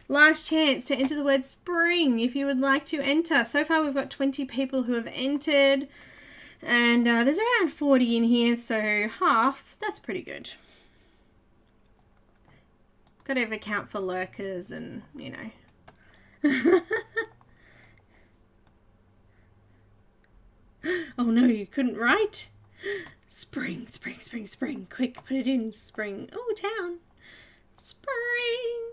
Last chance to enter the word spring if you would like to enter. So far we've got 20 people who have entered. And there's around 40 in here, so half. That's pretty good. Got to account for lurkers and, you know. Oh no, you couldn't write? Spring, spring, spring, spring. Quick, put it in. Spring. Oh, town. Spring.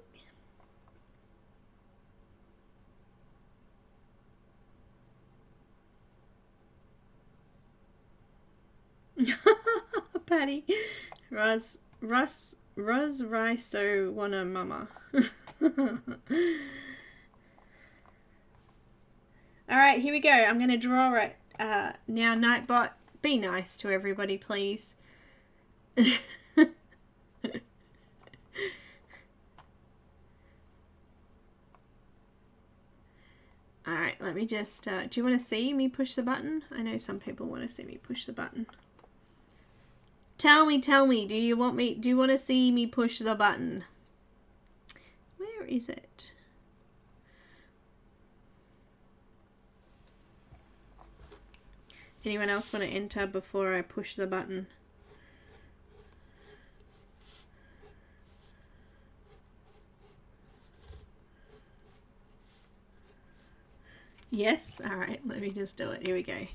Patty. Rozrysowanamama. Alright, here we go. I'm going to draw it. Now, Nightbot, be nice to everybody, please. Alright, let me just... do you want to see me push the button? I know some people want to see me push the button. Tell me, do you want to see me push the button? Where is it? Anyone else want to enter before I push the button? Yes? Alright, let me just do it. Here we go.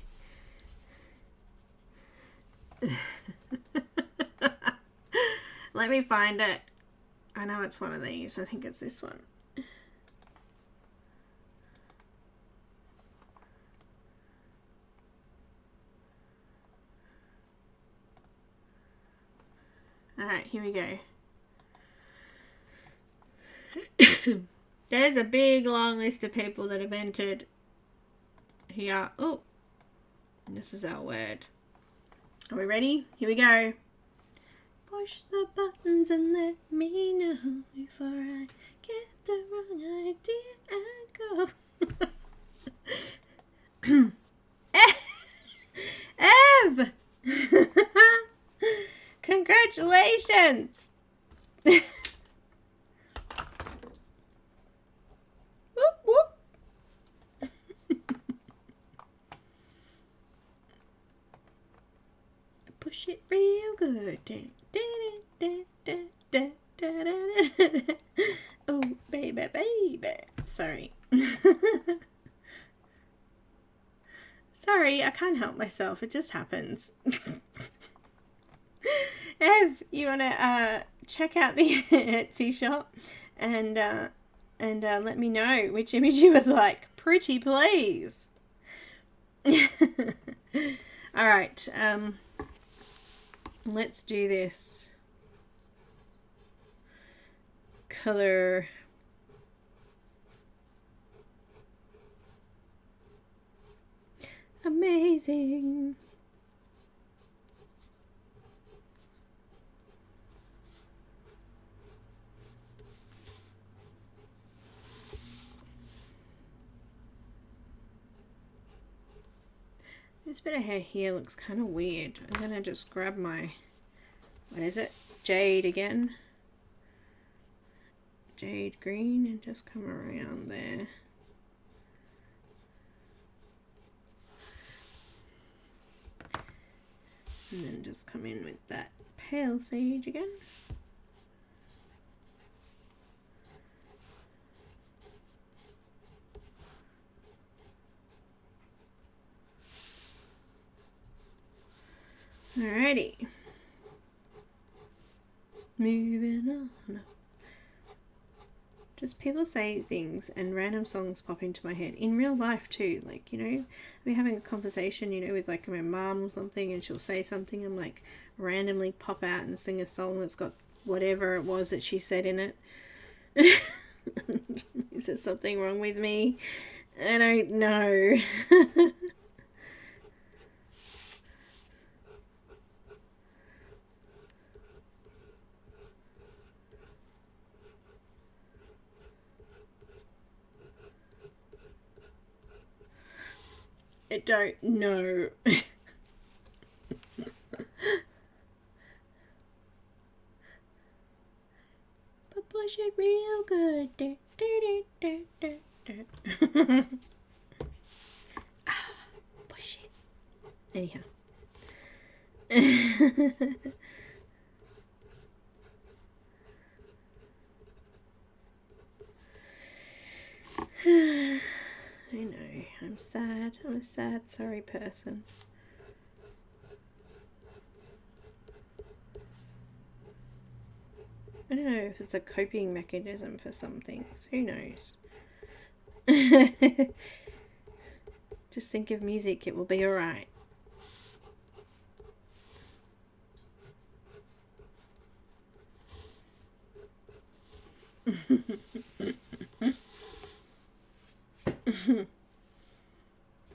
Let me find it. I know it's one of these. I think it's this one. Alright, here we go. There's a big long list of people that have entered here. Oh, this is our word. Are we ready? Here we go. Push the buttons and let me know before I get the wrong idea and go. Ev! Congratulations! Whoop, whoop. Push it real good. Oh, baby, baby. Sorry. Sorry, I can't help myself. It just happens. Ev, you want to check out the Etsy shop and let me know which image you would like. Pretty please. Alright, let's do this. Color. Amazing. This bit of hair here looks kind of weird. I'm going to just grab my, what is it? Jade again. Jade green and just come around there. And then just come in with that pale sage again. Alrighty. Moving on. Just people say things and random songs pop into my head. In real life too. Like, you know, we're having a conversation, you know, with like my mom or something and she'll say something and like randomly pop out and sing a song that's got whatever it was that she said in it. Is there something wrong with me? I don't know. I don't know. But push it real good. Push it. Anyhow. I know, I'm sad. I'm a sad, sorry person. I don't know if it's a coping mechanism for some things. Who knows? Just think of music, it will be alright.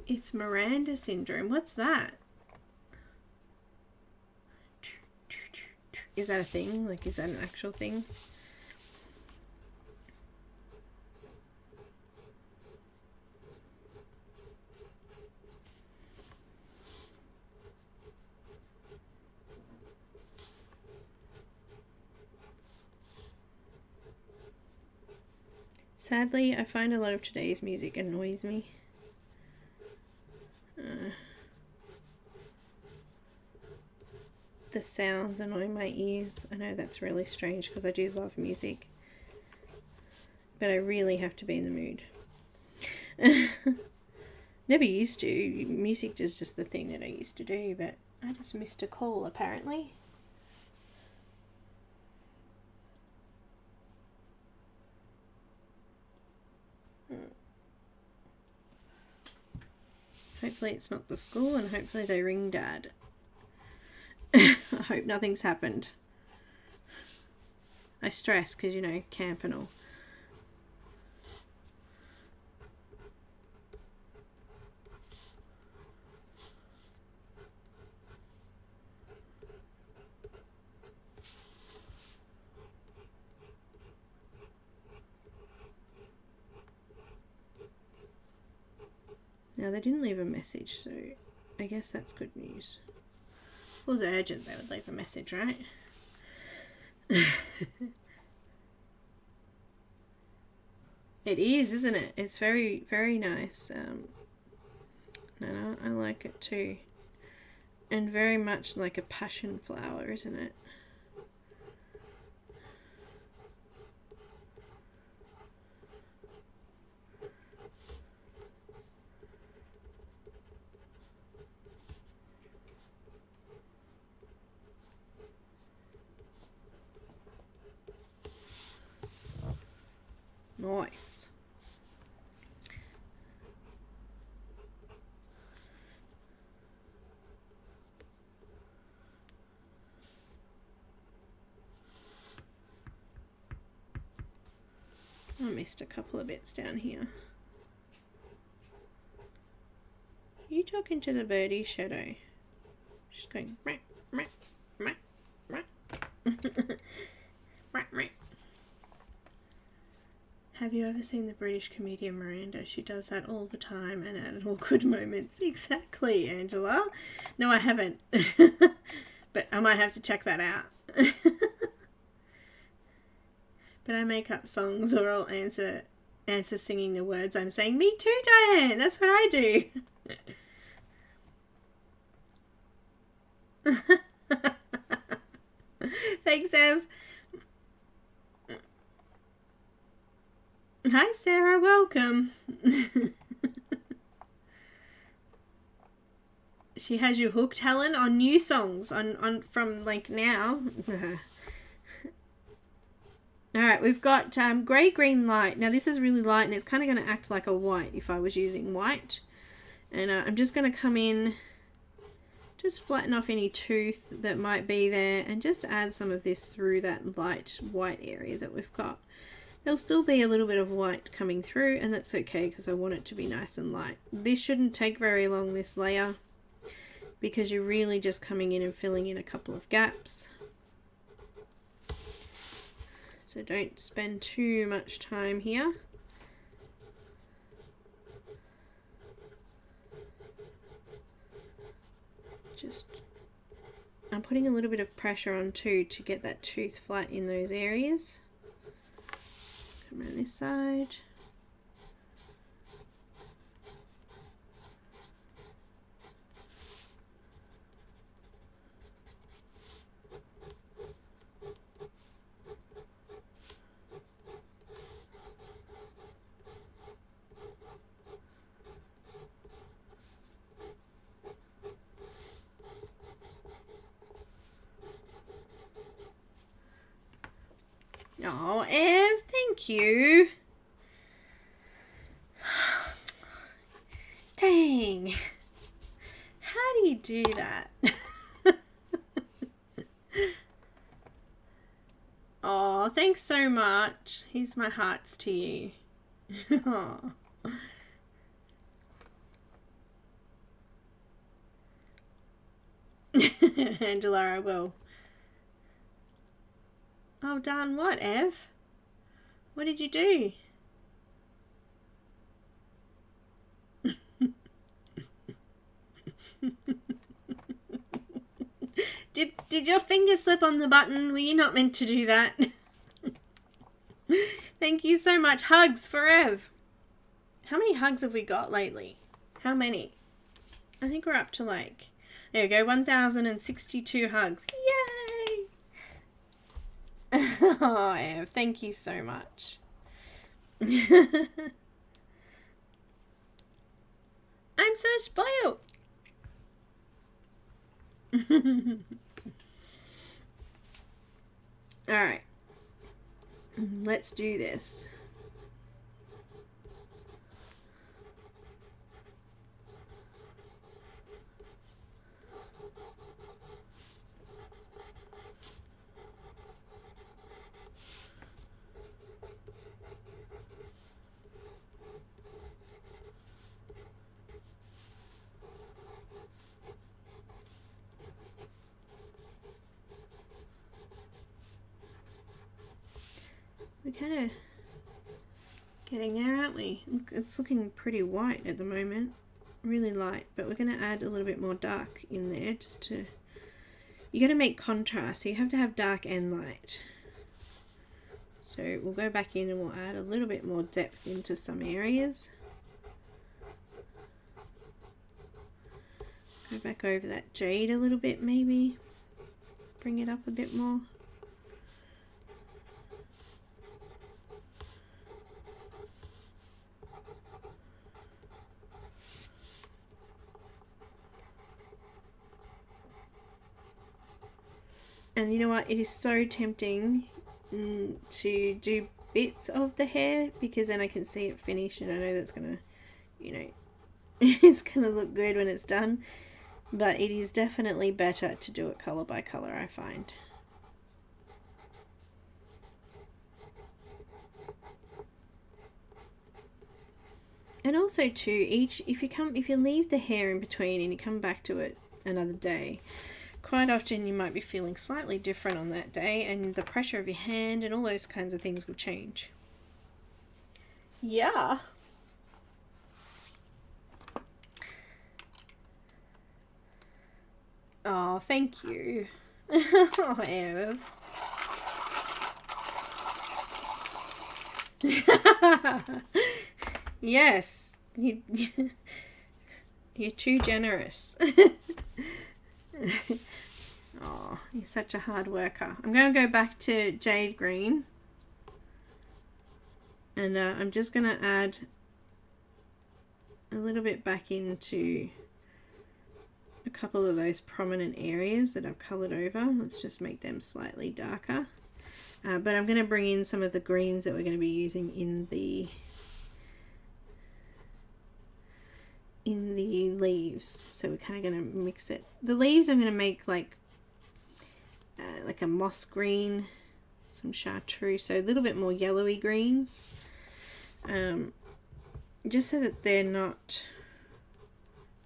It's Miranda syndrome. What's that? Is that a thing? Like, is that an actual thing? Sadly, I find a lot of today's music annoys me. The sounds annoy my ears. I know that's really strange because I do love music. But I really have to be in the mood. Never used to. Music is just the thing that I used to do, but I just missed a call apparently. Hopefully it's not the school, and hopefully they ring Dad. I hope nothing's happened. I stress because, you know, camp and all. Now, they didn't leave a message, so I guess that's good news. If it was urgent, they would leave a message, right? It is, isn't it? It's very, very nice. No, I like it too. And very much like a passion flower, isn't it? Nice. I missed a couple of bits down here. Are you talking to the birdie, Shadow? She's going meh, meh, meh, meh. Meh, meh. Have you ever seen the British comedian Miranda? She does that all the time and at awkward moments. Exactly, Angela. No, I haven't. But I might have to check that out. But I make up songs or I'll answer singing the words I'm saying. Me too, Diane. That's what I do. Thanks, Ev. Hi, Sarah. Welcome. She has you hooked, Helen, on new songs on from like now. All right, we've got grey, green, light. Now this is really light and it's kind of going to act like a white if I was using white. And I'm just going to come in, just flatten off any tooth that might be there and just add some of this through that light white area that we've got. There'll still be a little bit of white coming through, and that's okay because I want it to be nice and light. This shouldn't take very long, this layer, because you're really just coming in and filling in a couple of gaps. So don't spend too much time here. Just, I'm putting a little bit of pressure on too to get that tooth flat in those areas. Come around this side. Oh, Ev, thank you. Dang. How do you do that? Oh, thanks so much. Here's my hearts to you. Aw. Angela, I will. Oh, darn what, Ev? What did you do? Did your finger slip on the button? Were you not meant to do that? Thank you so much. Hugs for Ev. How many hugs have we got lately? How many? I think we're up to like, there we go, 1,062 hugs. Yay! Oh, Ev, thank you so much. I'm so spoiled. Alright, let's do this. We're kind of getting there, aren't we? It's looking pretty white at the moment, really light, but we're going to add a little bit more dark in there just to, you got to make contrast, so you have to have dark and light. So we'll go back in and we'll add a little bit more depth into some areas. Go back over that jade a little bit maybe, bring it up a bit more. And you know what, it is so tempting to do bits of the hair because then I can see it finished and I know that's gonna, you know, it's gonna look good when it's done, but it is definitely better to do it color by color, I find. And also too, if you leave the hair in between and you come back to it another day, quite often you might be feeling slightly different on that day and the pressure of your hand and all those kinds of things will change. Yeah. Oh, thank you. Oh, Ev. Yes. You're too generous. Oh, you're such a hard worker. I'm going to go back to jade green. And I'm just going to add a little bit back into a couple of those prominent areas that I've coloured over. Let's just make them slightly darker. But I'm going to bring in some of the greens that we're going to be using in the leaves. So we're kind of going to mix it. The leaves I'm going to make like a moss green, some chartreuse, so a little bit more yellowy greens, just so that they're not,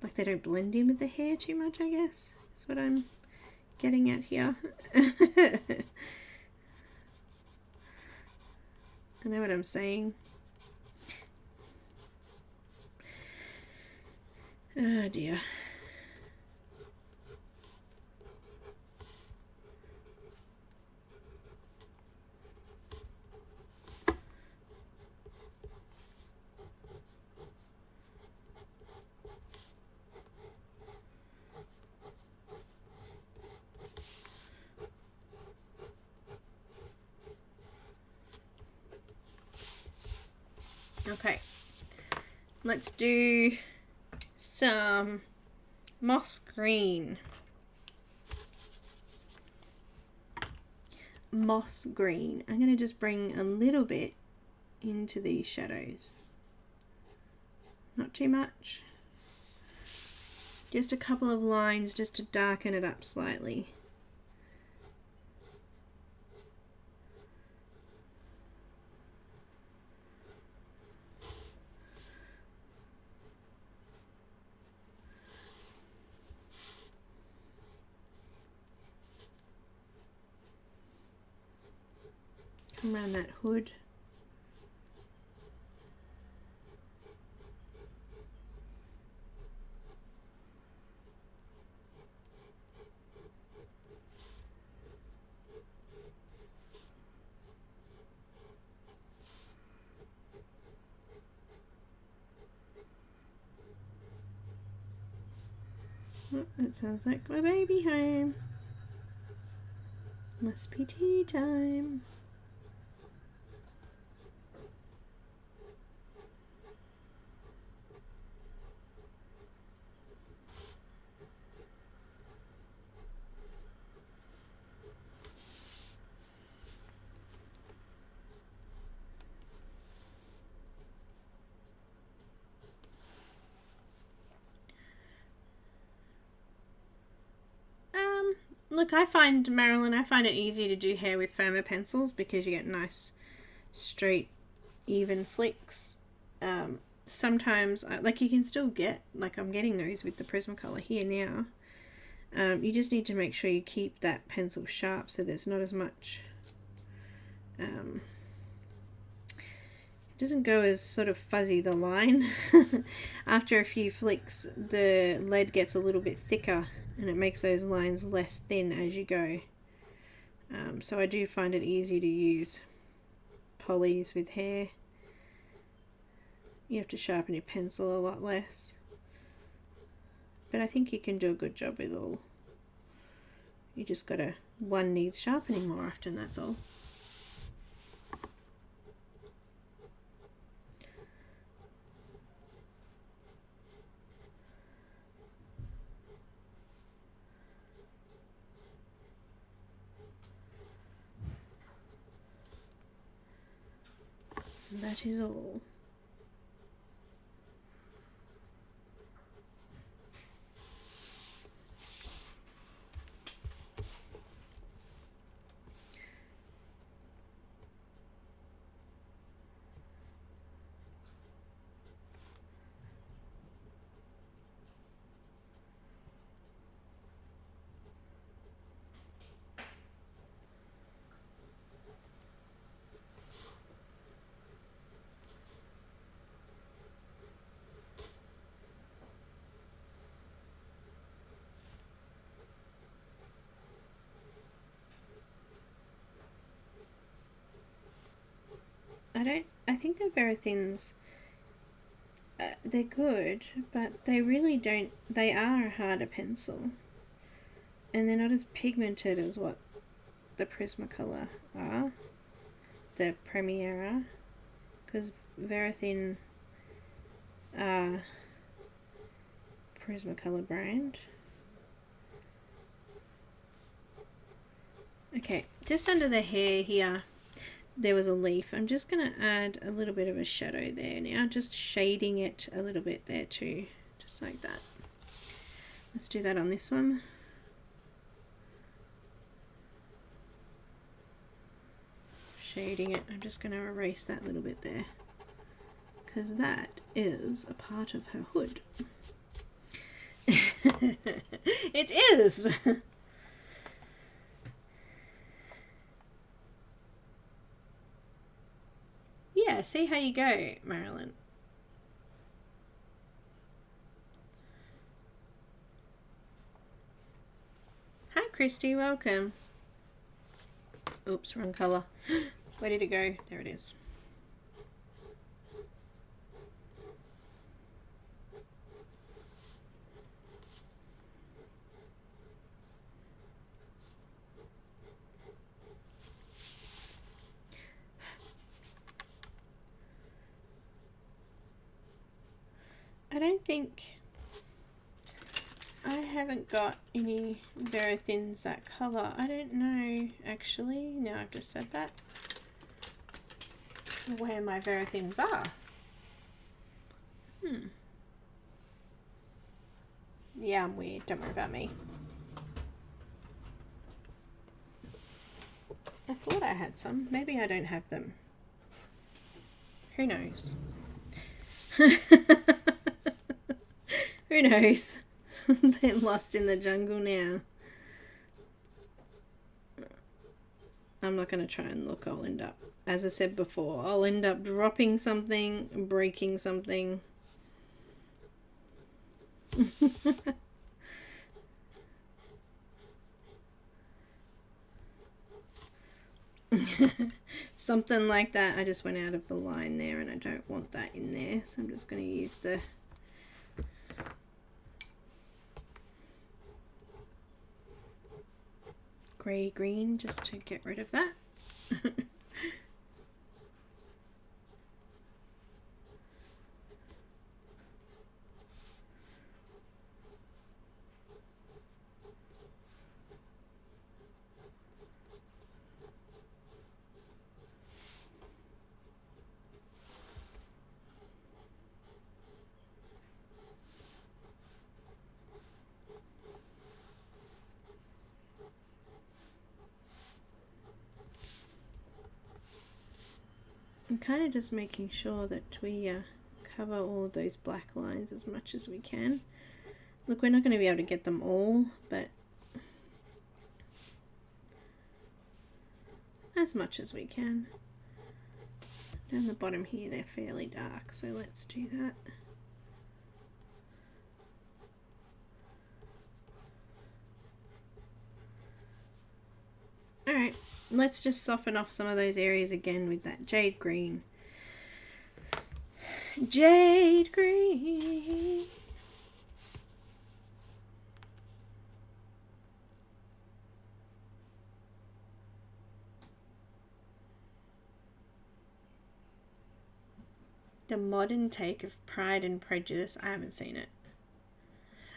like they don't blend in with the hair too much, I guess is what I'm getting at here. I know what I'm saying. Oh dear. Okay, let's do some moss green. Moss green. I'm going to just bring a little bit into these shadows. Not too much. Just a couple of lines just to darken it up slightly. Come around that hood. Oh, that sounds like my baby home. Must be tea time. Look, Marilyn, I find it easy to do hair with Faber pencils because you get nice, straight, even flicks. Sometimes, like you can still get, like I'm getting those with the Prismacolor here now. You just need to make sure you keep that pencil sharp so there's not as much, it doesn't go as sort of fuzzy, the line. After a few flicks, the lead gets a little bit thicker and it makes those lines less thin as you go. So I do find it easy to use polys with hair. You have to sharpen your pencil a lot less. But I think you can do a good job with all. You just gotta, one needs sharpening more often, that's all. And that is all. I think the very thins, they're good, but they really don't, they are a harder pencil. And they're not as pigmented as what the Prismacolor are, the Premier are, because Verithin are Prismacolor brand. Okay, just under the hair here, there was a leaf. I'm just going to add a little bit of a shadow there now, just shading it a little bit there too, just like that. Let's do that on this one. Shading it, I'm just going to erase that little bit there, because that is a part of her hood. It is! Yeah, see how you go, Marilyn. Hi, Christy, welcome. Oops, wrong colour. Where did it go? There it is. I don't think, I haven't got any Verithins that colour. I don't know, actually, now I've just said that, where my Verithins are. Yeah, I'm weird, don't worry about me. I thought I had some, maybe I don't have them. Who knows? Who knows? They're lost in the jungle now. I'm not going to try and look. I'll end up, as I said before, I'll end up dropping something, breaking something. Something like that. I just went out of the line there and I don't want that in there, so I'm just going to use the grey green just to get rid of that. I'm kind of just making sure that we cover all of those black lines as much as we can. Look, we're not going to be able to get them all, but as much as we can. Down the bottom here, they're fairly dark, so let's do that. Alright, let's just soften off some of those areas again with that jade green. Jade green. The modern take of Pride and Prejudice. I haven't seen it.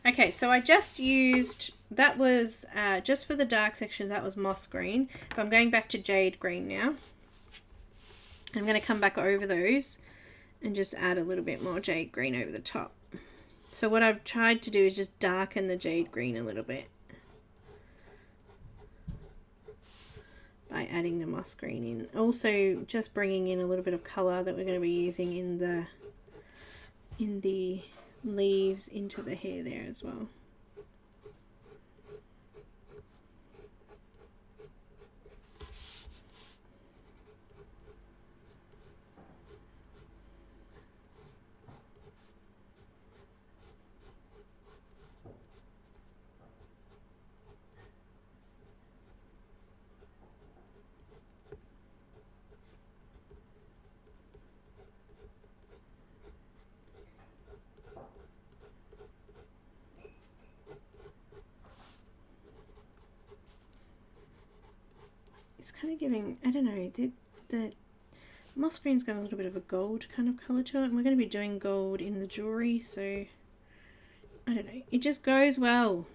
Okay, so I just used, that was just for the dark sections, that was moss green. But I'm going back to jade green now. I'm going to come back over those and just add a little bit more jade green over the top. So what I've tried to do is just darken the jade green a little bit by adding the moss green in. Also just bringing in a little bit of colour that we're going to be using in the leaves into the hair there as well. It's kind of giving, I don't know, the moss green's got a little bit of a gold kind of colour to it, and we're going to be doing gold in the jewellery, so I don't know, it just goes well.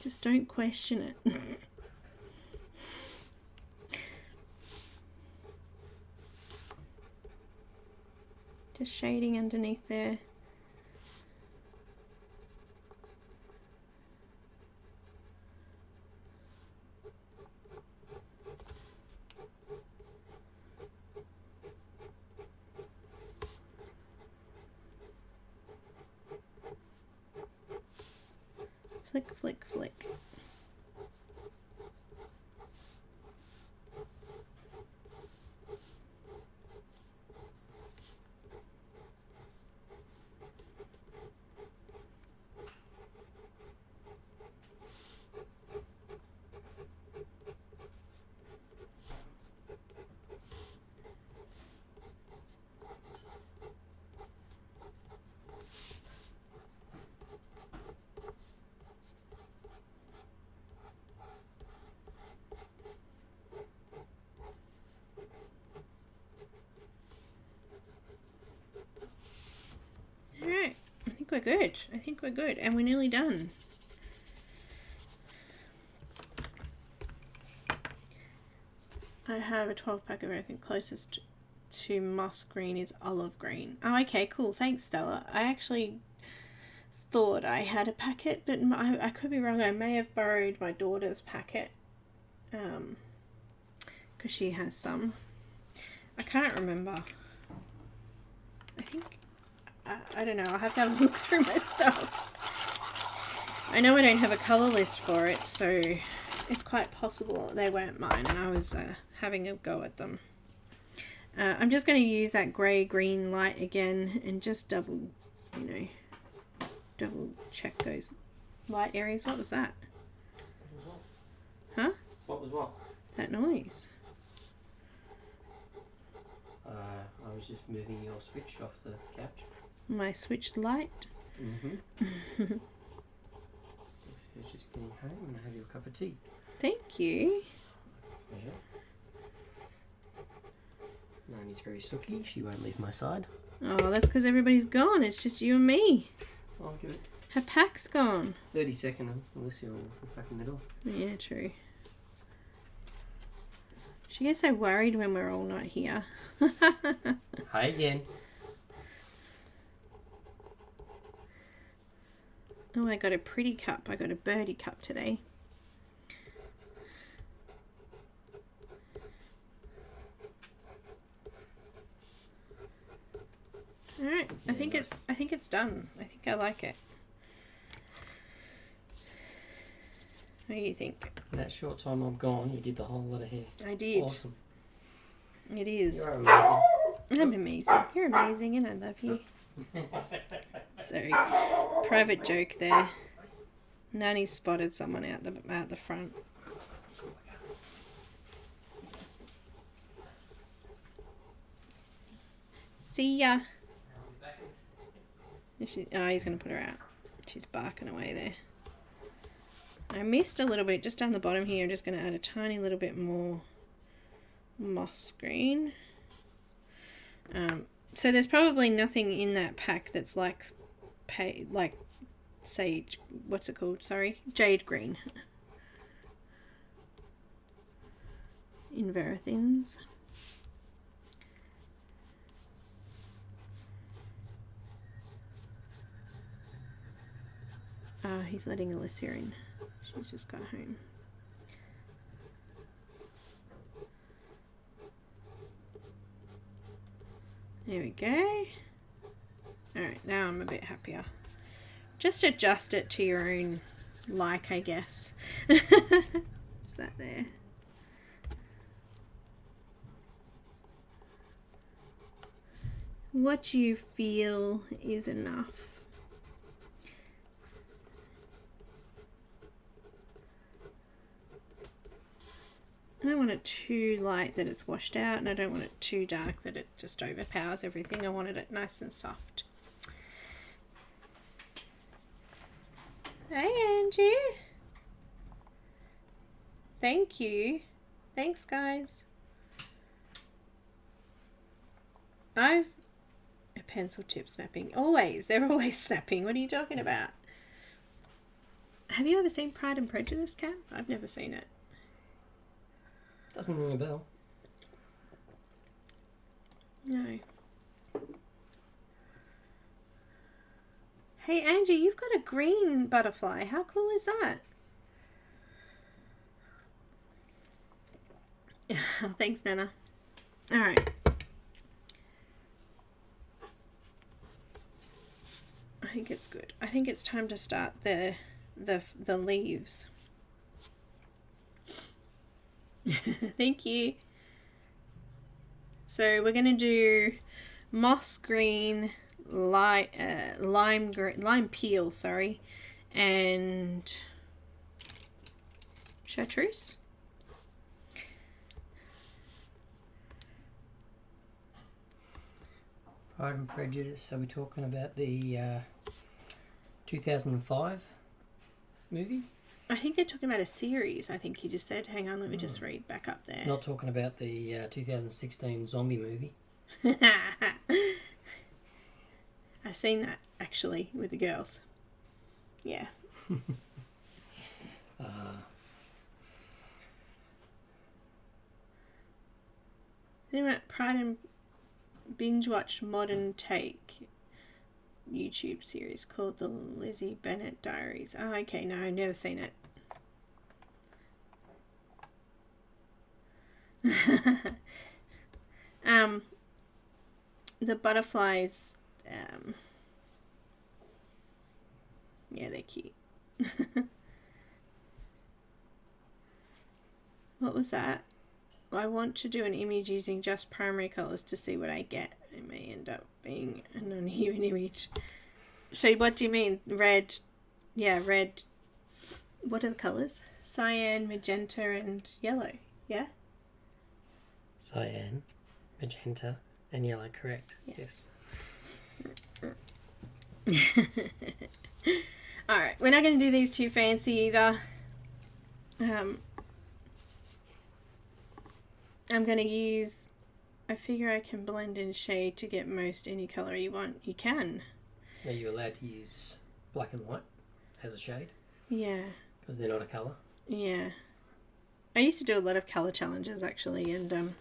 Just don't question it. Just shading underneath there. Flick, flick, flick. Alright, I think we're good. I think we're good. And we're nearly done. I have a 12 pack of everything. Closest to moss green is olive green. Oh, okay, cool. Thanks, Stella. I actually thought I had a packet, but I could be wrong. I may have borrowed my daughter's packet. Because she has some. I can't remember. I think... I don't know. I'll have to have a look through my stuff. I know I don't have a colour list for it, so it's quite possible they weren't mine and I was having a go at them. I'm just going to use that grey-green light again and just double check those light areas. What was that? Huh? What was what? That noise. I was just moving your switch off the couch. My switched light. Mm-hmm. It's just getting home and I have your cup of tea. Thank you. Pleasure. Nani's very sooky. She won't leave my side. Oh, that's because everybody's gone. It's just you and me. I'll give it Her pack's gone. 30 seconds and Alicia will be back in the door. Yeah, true. She gets so worried when we're all not here. Hi again. Oh, I got a pretty cup. I got a birdie cup today. Alright, I think it's done. I think I like it. What do you think? In that short time I'm gone, you did the whole lot of hair. I did. Awesome. It is. You're amazing. I'm amazing. You're amazing and I love you. Sorry. Private joke there. Nani spotted someone out the front. See ya. Oh, he's going to put her out. She's barking away there. I missed a little bit just down the bottom here. I'm just going to add a tiny little bit more moss green. So there's probably nothing in that pack that's like sage, what's it called? Sorry, jade green. In Verithins. He's letting Alicia in. She's just got home. There we go. Alright, now I'm a bit happier. Just adjust it to your own like, I guess. What's that there? What you feel is enough. I don't want it too light that it's washed out, and I don't want it too dark that it just overpowers everything. I wanted it nice and soft. Hey, Angie. Thank you. Thanks, guys. A pencil tip snapping. Always. They're always snapping. What are you talking about? Have you ever seen Pride and Prejudice, Cam? I've never seen it. Doesn't ring a bell. No. Hey Angie, you've got a green butterfly. How cool is that? Oh, thanks, Neenah. All right. I think it's good. I think it's time to start the leaves. Thank you. So we're gonna do moss green, lime peel, sorry, and chartreuse. Pride and Prejudice. Are we talking about the 2005 movie? I think they're talking about a series. I think you just said. Hang on, let me just read back up there. Not talking about the 2016 zombie movie. I've seen that actually with the girls. Yeah. Anyway, Pride and binge watched Modern Take YouTube series called the Lizzie Bennet Diaries. Oh, okay, no, I've never seen it. The butterflies, yeah, they're cute. What was that? I want to do an image using just primary colours to see what I get. It may end up being an uneven image. So what do you mean? Red? Yeah, red. What are the colours? Cyan, magenta and yellow. Yeah? Cyan, magenta and yellow, correct. Yes. Alright, we're not going to do these too fancy either. I'm going to use, I figure I can blend in shade to get most any colour you want. You can. Are you allowed to use black and white as a shade? Yeah. Because they're not a colour? Yeah. I used to do a lot of colour challenges actually, and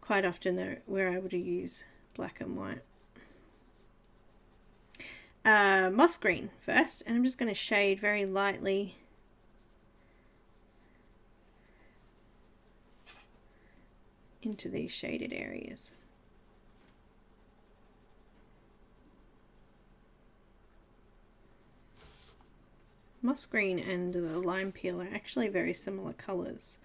quite often we're able to use black and white. Moss green first, and I'm just going to shade very lightly into these shaded areas. Moss green and the lime peel are actually very similar colours.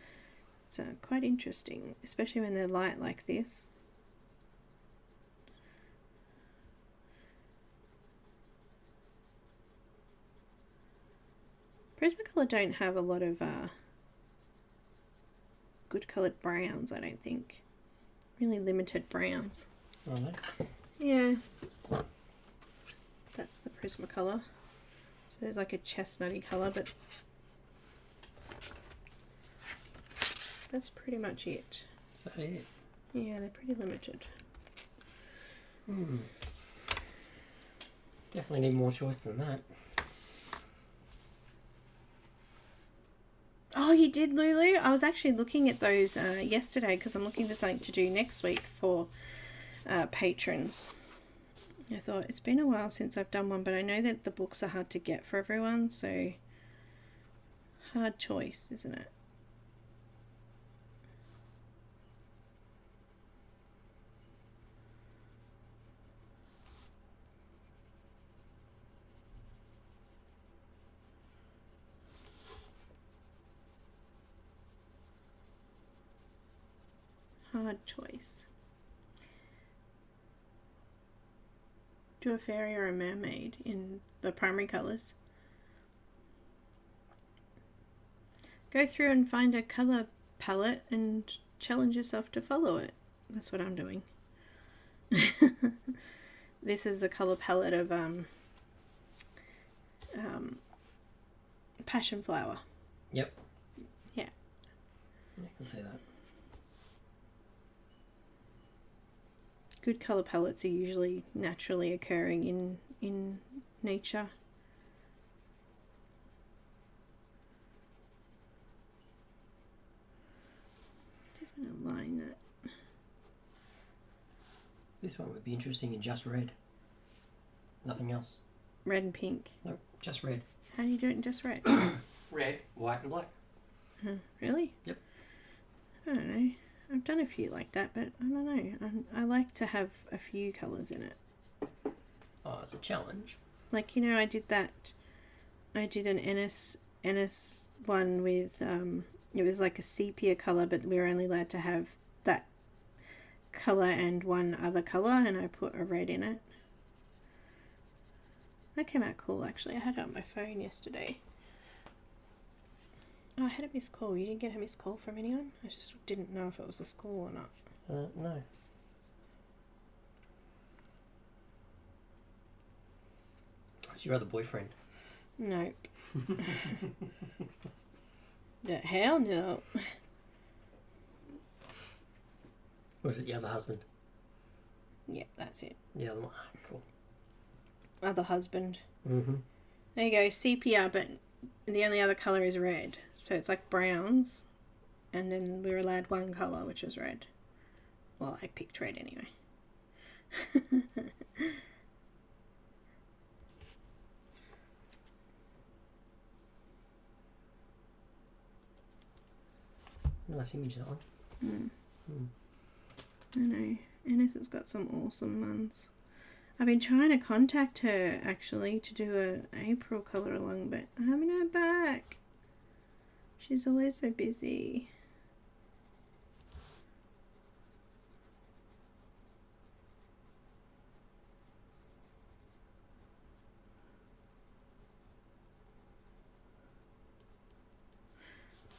It's quite interesting, especially when they're light like this. Prismacolor don't have a lot of good coloured browns, I don't think. Really limited browns. Are they? Yeah. That's the Prismacolor. So there's like a chestnutty colour, but that's pretty much it. Is that it? Yeah, they're pretty limited. Definitely need more choice than that. Oh, you did, Lulu? I was actually looking at those yesterday because I'm looking for something to do next week for patrons. I thought it's been a while since I've done one, but I know that the books are hard to get for everyone, so hard choice, isn't it? Hard choice. Do a fairy or a mermaid in the primary colours. Go through and find a colour palette and challenge yourself to follow it. That's what I'm doing. This is the colour palette of Passion Flower. Yep. Yeah. I can see that. Good colour palettes are usually naturally occurring in nature. Just going to line that. This one would be interesting in just red. Nothing else. Red and pink. Nope, just red. How do you do it in just red? Red, white and black. Really? Yep. I don't know. I've done a few like that, but I don't know. I like to have a few colours in it. Oh, it's a challenge. Like, you know, I did an Ennis one with, it was like a sepia colour, but we were only allowed to have that colour and one other colour, and I put a red in it. That came out cool, actually. I had it on my phone yesterday. Oh, I had a missed call. You didn't get a missed call from anyone? I just didn't know if it was a school or not. No. That's your other boyfriend. Nope. Hell no. Or is it the other husband? Yeah, that's it. The other one. Cool. Other husband. Mm-hmm. There you go, sepia, but the only other colour is red. So it's like browns, and then we were allowed one colour, which was red. Well, I picked red anyway. Nice image, that one. I know. Ennis has got some awesome ones. I've been trying to contact her actually to do an April colour along, but I haven't heard back. She's always so busy.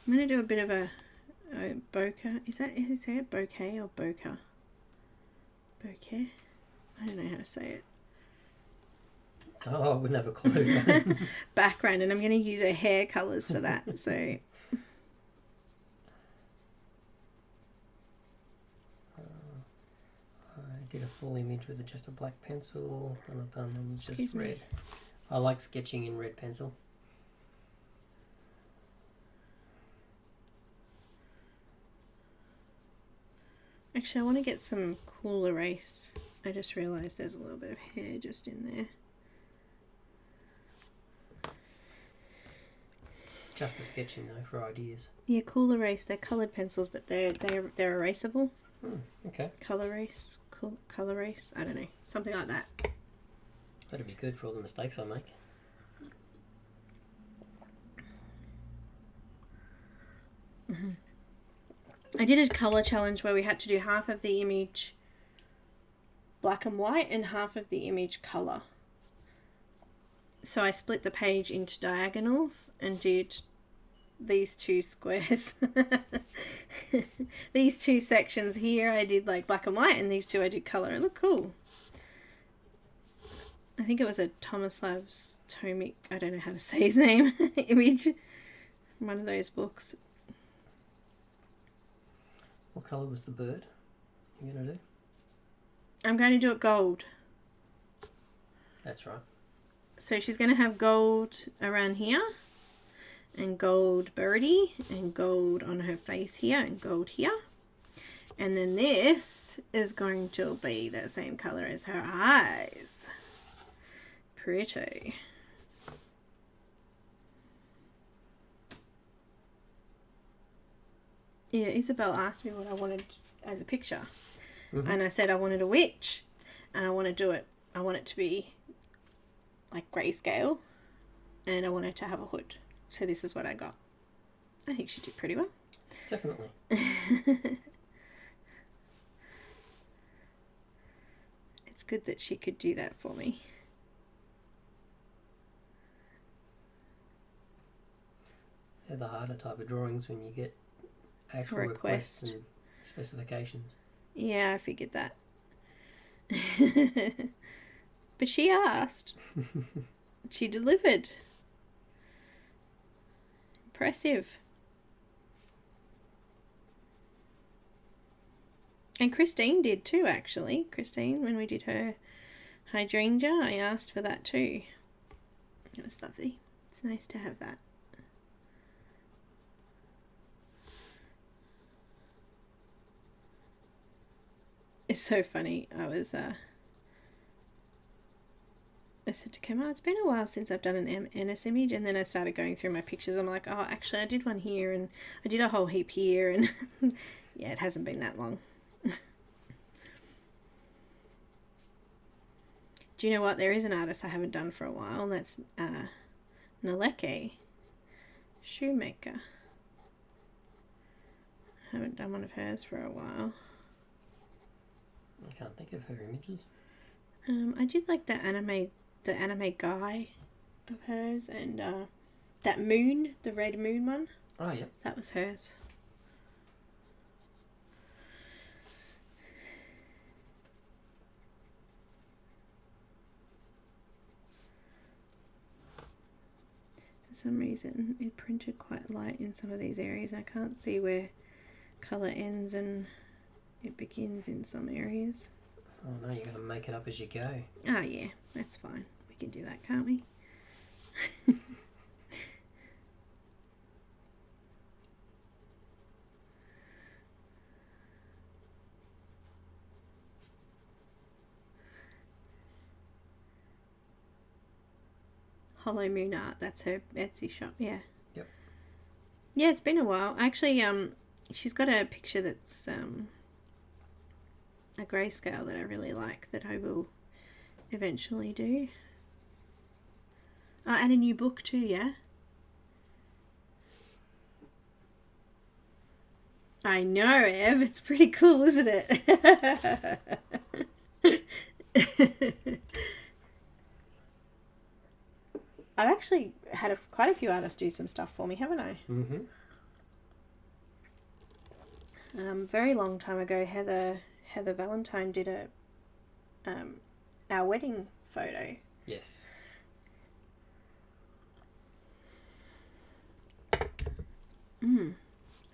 I'm going to do a bit of a bokeh. Is it bouquet or bokeh? Bouquet? I don't know how to say it. Oh, I wouldn't have a clue. Background, and I'm going to use her hair colours for that. So I did a full image with just a black pencil, and I've done them just red. I like sketching in red pencil. actually, I want to get some cool erase. I just realised there's a little bit of hair just in there. Just for sketching though, for ideas. Yeah, cool erase. They're coloured pencils, but they're erasable. Okay. Colour erase, colour erase. I don't know, something like that. That'd be good for all the mistakes I make. I did a colour challenge where we had to do half of the image black and white and half of the image colour. So I split the page into diagonals and did these two squares. These two sections here I did like black and white, and these two I did colour. It looked cool. I think it was a Tomislav's Tomic, I don't know how to say his name, image from one of those books. What colour was the bird you're going to do? I'm going to do it gold. That's right. So she's going to have gold around here, and gold birdie, and gold on her face here, and gold here. And then this is going to be the same colour as her eyes. Pretty. Yeah, Isabel asked me what I wanted as a picture. And I said I wanted a witch, and I want to do it. I want it to be like grayscale, and I want it to have a hood. So this is what I got. I think she did pretty well. Definitely. It's good that she could do that for me. They're the harder type of drawings when you get actual requests and specifications. Yeah, I figured that. But she asked. She delivered. Impressive. And Christine did too, actually. Christine, when we did her hydrangea, I asked for that too. It was lovely. It's nice to have that. It's so funny. I said to Kim, it's been a while since I've done an NS image, and then I started going through my pictures. I'm like, oh, actually I did one here, and I did a whole heap here, and yeah, it hasn't been that long. Do you know what? There is an artist I haven't done for a while. That's Naleke Shoemaker. I haven't done one of hers for a while. I can't think of her images. I did like the anime guy of hers, and that moon, the red moon one. Oh, yeah. That was hers. For some reason, it printed quite light in some of these areas. I can't see where colour ends and it begins in some areas. Oh no, you're going to make it up as you go. Oh yeah, that's fine. We can do that, can't we? Hollow Moon Art, that's her Etsy shop, yeah. Yep. Yeah, it's been a while. Actually, she's got a picture that's a grayscale that I really like, that I will eventually do. And a new book too, yeah? I know, Ev. It's pretty cool, isn't it? I've actually had quite a few artists do some stuff for me, haven't I? Mm-hmm. Very long time ago, Heather Valentine did our wedding photo. Yes.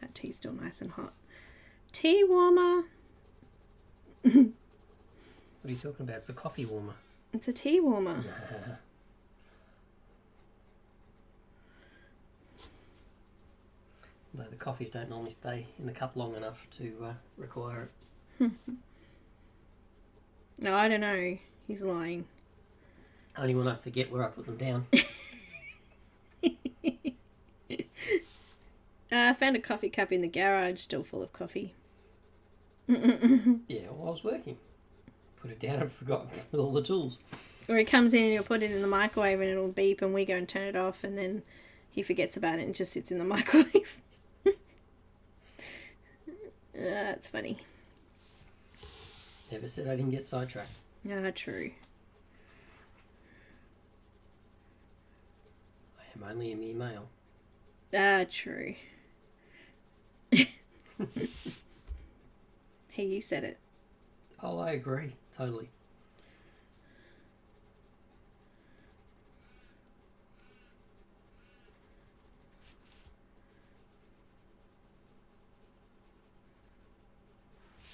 That tea's still nice and hot. Tea warmer. What are you talking about? It's a coffee warmer. It's a tea warmer. Though the coffees don't normally stay in the cup long enough to require it. No, I don't know. He's lying. Only when I forget where I put them down. I found a coffee cup in the garage, still full of coffee. Yeah, well, I was working. Put it down and forgot with all the tools. Or he comes in and he'll put it in the microwave and it'll beep and we go and turn it off and then he forgets about it and just sits in the microwave. That's funny. Never said I didn't get sidetracked. True. I am only a mere male. True. Hey, you said it. Oh, I agree. Totally.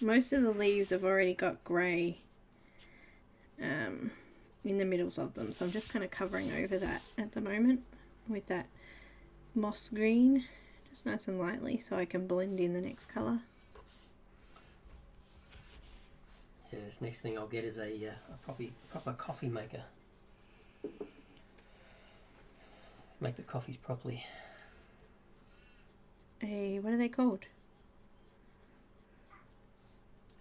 Most of the leaves have already got grey in the middles of them, so I'm just kind of covering over that at the moment with that moss green, just nice and lightly, so I can blend in the next colour. Yeah, this next thing I'll get is a proper coffee maker. Make the coffees properly. What are they called?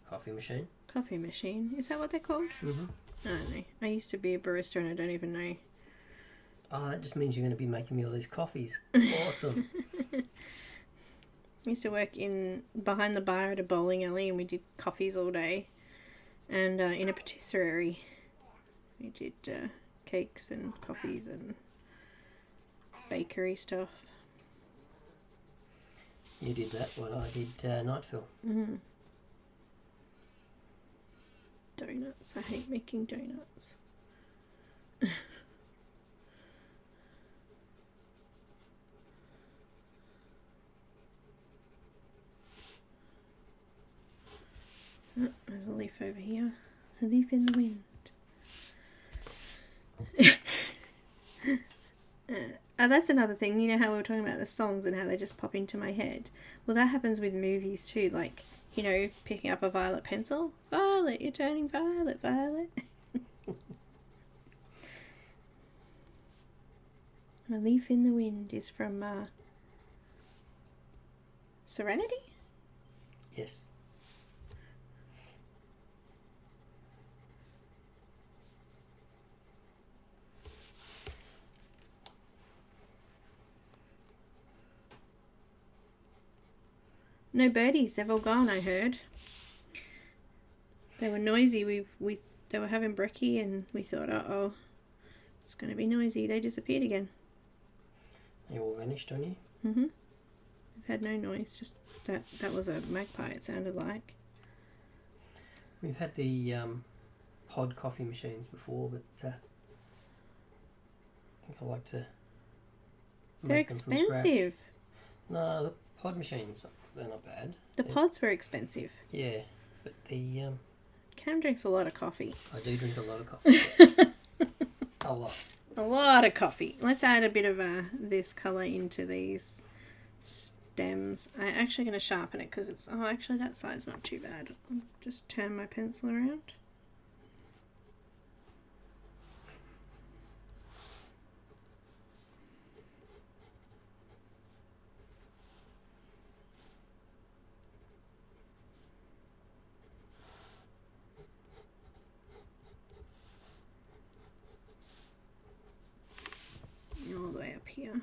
Coffee machine. Coffee machine. Is that what they're called? Mm-hmm. I don't know. I used to be a barista and I don't even know. Oh, that just means you're going to be making me all these coffees. Awesome. I used to work behind the bar at a bowling alley and we did coffees all day. And in a patisserie, we did cakes and coffees and bakery stuff. You did that while I did Nightfill. Mm. Donuts. I hate making donuts. Oh, there's a leaf over here. A leaf in the wind. That's another thing. You know how we were talking about the songs and how they just pop into my head? Well, that happens with movies too. Like, you know, picking up a violet pencil. Violet, you're turning violet, violet. A leaf in the wind is from Serenity? Yes. No birdies, they've all gone, I heard. They were noisy. They were having brekkie and we thought, uh-oh, it's going to be noisy. They disappeared again. They all vanished on you? Mm-hmm. We've had no noise, just that was a magpie, it sounded like. We've had the pod coffee machines before, but I think I like to They're make them from scratch. expensive. No, the pod machines, they're not bad. The pods were expensive. Yeah, but the... Cam drinks a lot of coffee. I do drink a lot of coffee, yes. A lot. A lot of coffee. Let's add a bit of this colour into these stems. I'm actually going to sharpen it because it's... Oh, actually that side's not too bad. I'll just turn my pencil around. up here.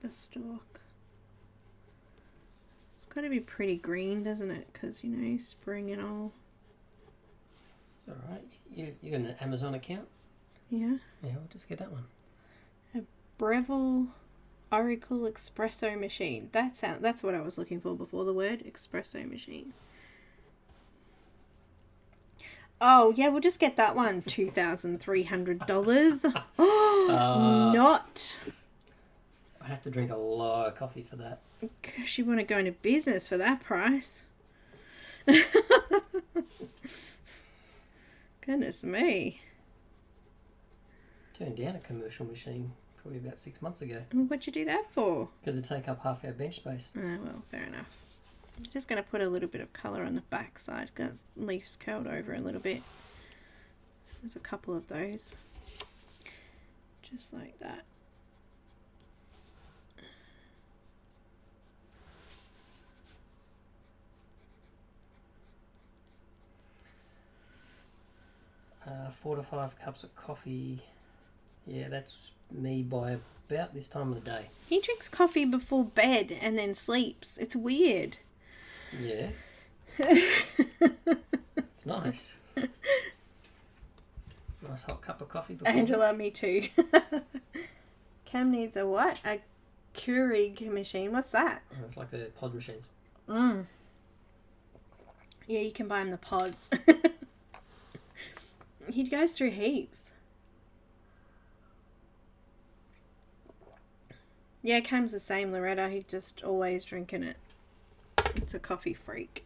The stalk. It's got to be pretty green, doesn't it? Because, you know, spring and all. It's alright. You got an Amazon account? Yeah. Yeah, we'll just get that one. A Breville Oracle espresso machine. That's what I was looking for before the word espresso machine. Oh yeah, we'll just get that one. $2,300. Not. I have to drink a lot of coffee for that. Gosh, you want to go into business for that price? Goodness me. Turned down a commercial machine probably about 6 months ago. What'd you do that for? Because it take up half our bench space. Oh, well, fair enough. I'm just going to put a little bit of colour on the back side. Got leaves curled over a little bit. There's a couple of those. Just like that. Uh, 4 to 5 cups of coffee. Yeah, that's me by about this time of the day. He drinks coffee before bed and then sleeps. It's weird. Yeah. It's nice. Nice hot cup of coffee before Angela, me too. Cam needs a what? A Keurig machine. What's that? Oh, it's like the pod machines. Yeah, you can buy him the pods. He goes through heaps. Yeah, Cam's the same, Loretta. He's just always drinking it. It's a coffee freak.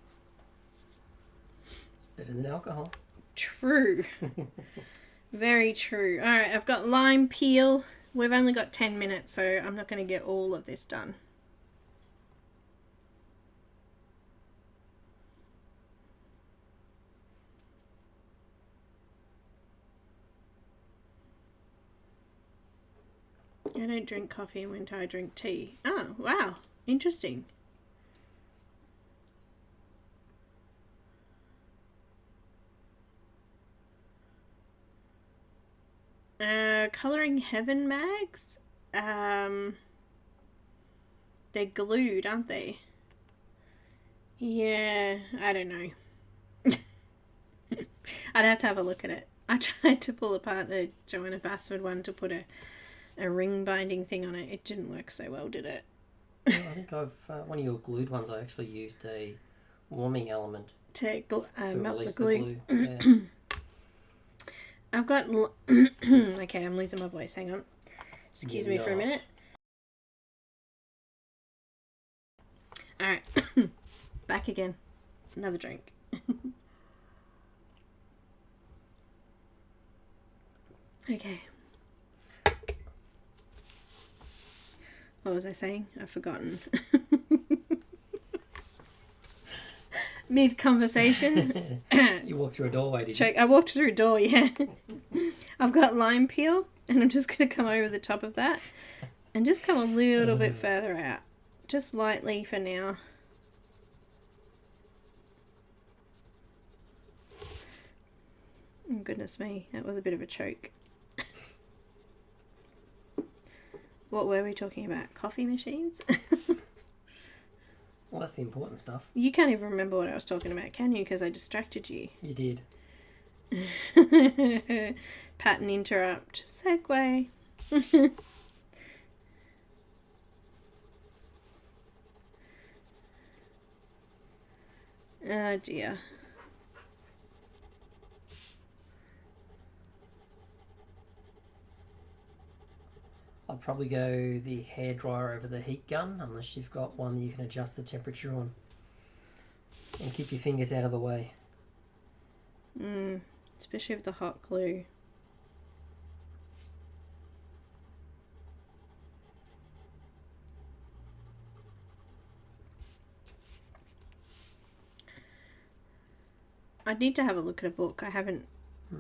It's better than alcohol. True. Very true. Alright, I've got lime peel. We've only got 10 minutes, so I'm not going to get all of this done. I don't drink coffee in winter, I drink tea. Oh, wow. Interesting. Colouring Heaven mags? They're glued, aren't they? Yeah, I don't know. I'd have to have a look at it. I tried to pull apart the Joanna Bassford one to put a ring binding thing on it. It didn't work so well, did it? Yeah, I think one of your glued ones, I actually used a warming element to melt release the glue. Yeah. I've got... Okay, I'm losing my voice. Hang on. Excuse me for a minute. Alright. Back again. Another drink. Okay. What was I saying? I've forgotten. Mid-conversation. You walked through a doorway, did you? I walked through a door, yeah. I've got lime peel, and I'm just going to come over the top of that and just come a little bit further out. Just lightly for now. Oh, goodness me. That was a bit of a choke. What were we talking about? Coffee machines? Well, that's the important stuff. You can't even remember what I was talking about, can you? Because I distracted you. You did. Pattern interrupt. Segue. Oh dear. I'd probably go the hairdryer over the heat gun, unless you've got one that you can adjust the temperature on. And keep your fingers out of the way. Especially with the hot glue. I'd need to have a look at a book. I haven't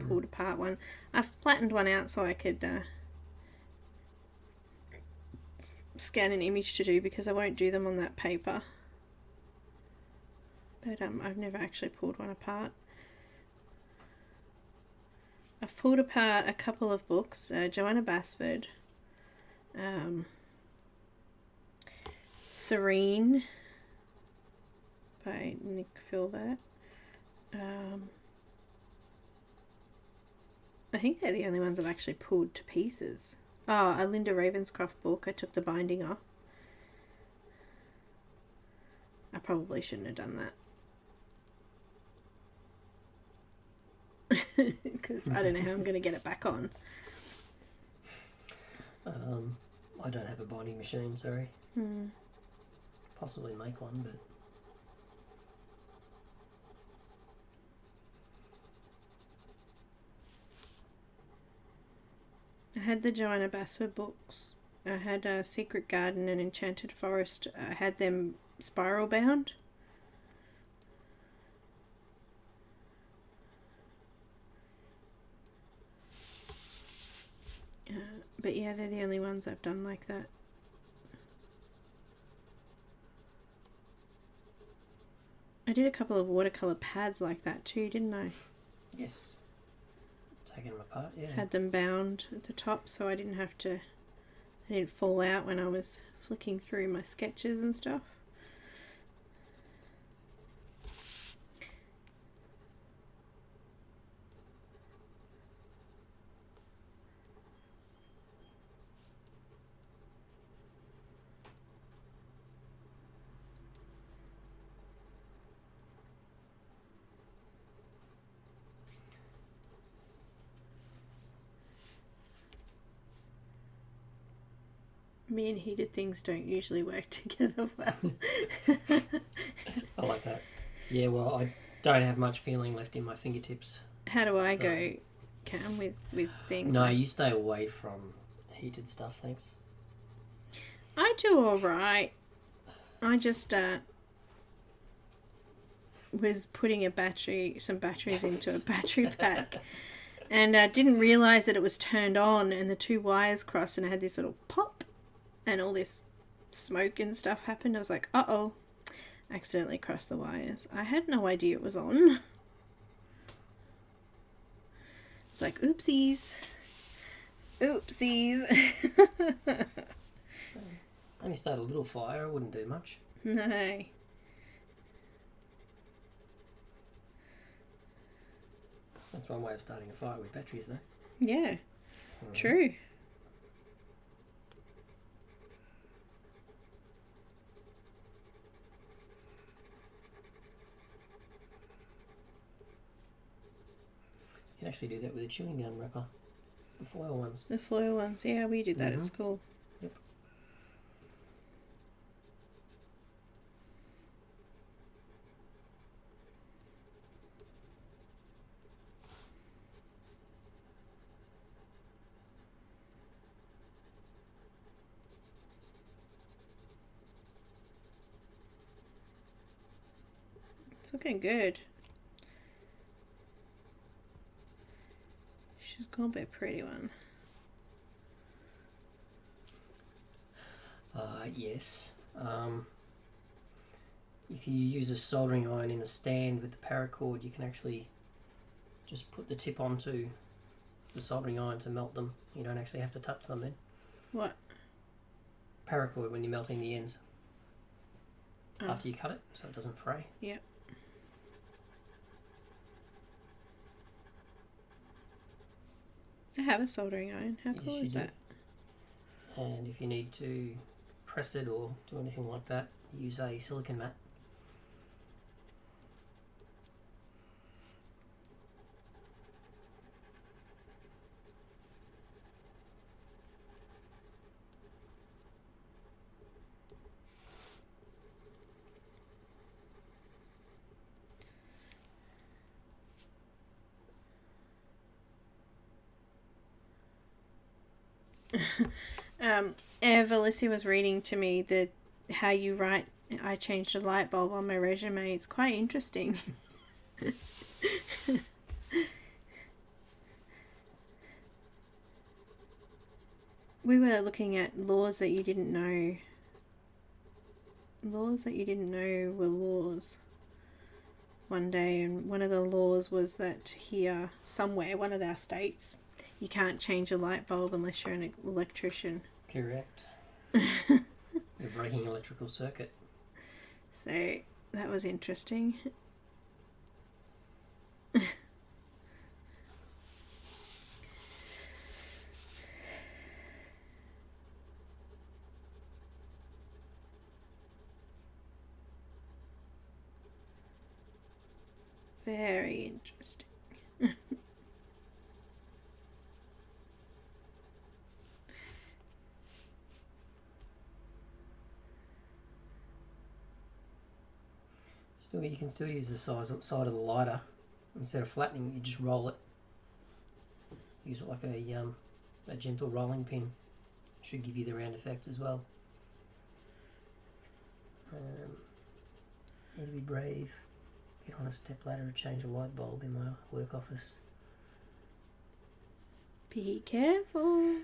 pulled apart one. I've flattened one out so I could scan an image to do, because I won't do them on that paper. But I've never actually pulled one apart. I've pulled apart a couple of books. Joanna Basford, Serene by Nick Filbert. I think they're the only ones I've actually pulled to pieces. Oh, a Linda Ravenscroft book. I took the binding off. I probably shouldn't have done that. Because I don't know how I'm going to get it back on. I don't have a binding machine, sorry. Possibly make one, but... I had the Joanna Basford books. I had Secret Garden and Enchanted Forest. I had them spiral bound. But yeah, they're the only ones I've done like that. I did a couple of watercolour pads like that too, didn't I? Yes. Taking them apart, yeah. Had them bound at the top so I didn't have to... I didn't fall out when I was flicking through my sketches and stuff. Me and heated things don't usually work together well. I like that. Yeah, well, I don't have much feeling left in my fingertips. How do I go, Cam, with things? No, you stay away from heated stuff, thanks. I do alright. I just was putting some batteries into a battery pack and didn't realise that it was turned on and the two wires crossed and I had this little pop. And all this smoke and stuff happened. I was like, uh-oh. Accidentally crossed the wires. I had no idea it was on. It's like, oopsies. Oopsies. Only start a little fire, it wouldn't do much. No. That's one way of starting a fire with batteries, though. Yeah. True. You can actually do that with a chewing gum wrapper. The foil ones. The foil ones. Yeah, we did that at school. Yep. It's looking good. She's gonna be a pretty one. Yes. If you use a soldering iron in a stand with the paracord, you can actually just put the tip onto the soldering iron to melt them. You don't actually have to touch them then. What? Paracord when you're melting the ends. Oh. After you cut it, so it doesn't fray. Yep. I have a soldering iron. How cool is that? And if you need to press it or do anything like that, use a silicone mat. Alicia was reading to me how you write, I changed a light bulb on my resume. It's quite interesting. We were looking at laws that you didn't know. Laws that you didn't know were laws. one day, and one of the laws was that here, somewhere, one of our states, you can't change a light bulb unless you're an electrician. Correct. You're breaking electrical circuit. So that was interesting. Very interesting. Still, you can still use the side of the lighter. Instead of flattening, you just roll it. Use it like a gentle rolling pin. Should give you the round effect as well. Need to be brave. Get on a step ladder to change a light bulb in my work office. Be careful.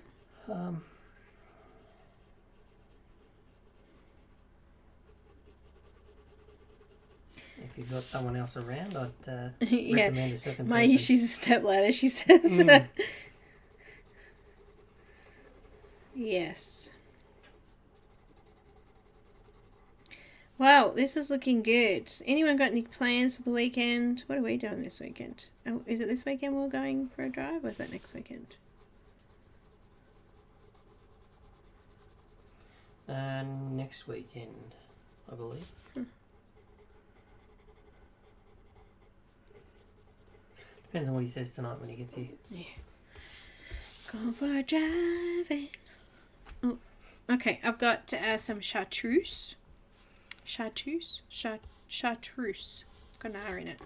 If you've got someone else around, I'd Yeah. recommend a second My person. issue's a step ladder, she says. Yes. Wow, this is looking good. Anyone got any plans for the weekend? What are we doing this weekend? Oh, is it this weekend we're going for a drive, or is that next weekend? Next weekend, I believe. Depends on what he says tonight when he gets here. Yeah. Going for a drive. Oh, okay. I've got some chartreuse. Chartreuse. Chartreuse. It's got an R in it.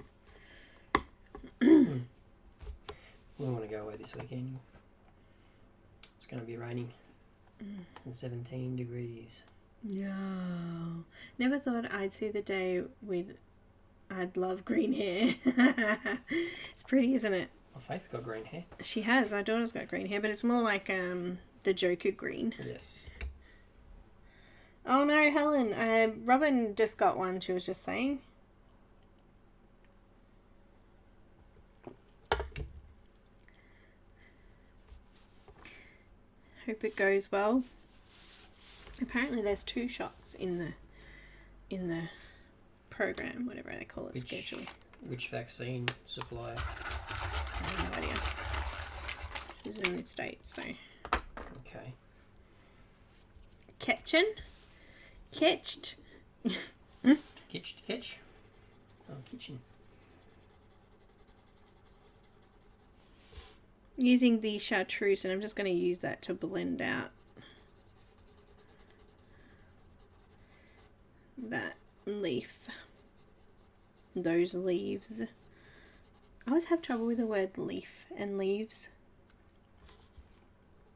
We want to go away this weekend. It's going to be raining. And 17 degrees. No. Never thought I'd see the day I'd love green hair. It's pretty, isn't it? Well, Faith's got green hair. She has. Our daughter's got green hair, but it's more like the Joker green. Yes. Oh no, Helen. Robin just got one, she was just saying. Hope it goes well. Apparently there's 2 shots in the program, whatever they call it, schedule. Which vaccine supplier? I have no idea. She's in the States, so. Okay. Catched. Catch? Oh, kitchen. Using the chartreuse, and I'm just going to use that to blend out that leaf. Those leaves. I always have trouble with the word leaf and leaves.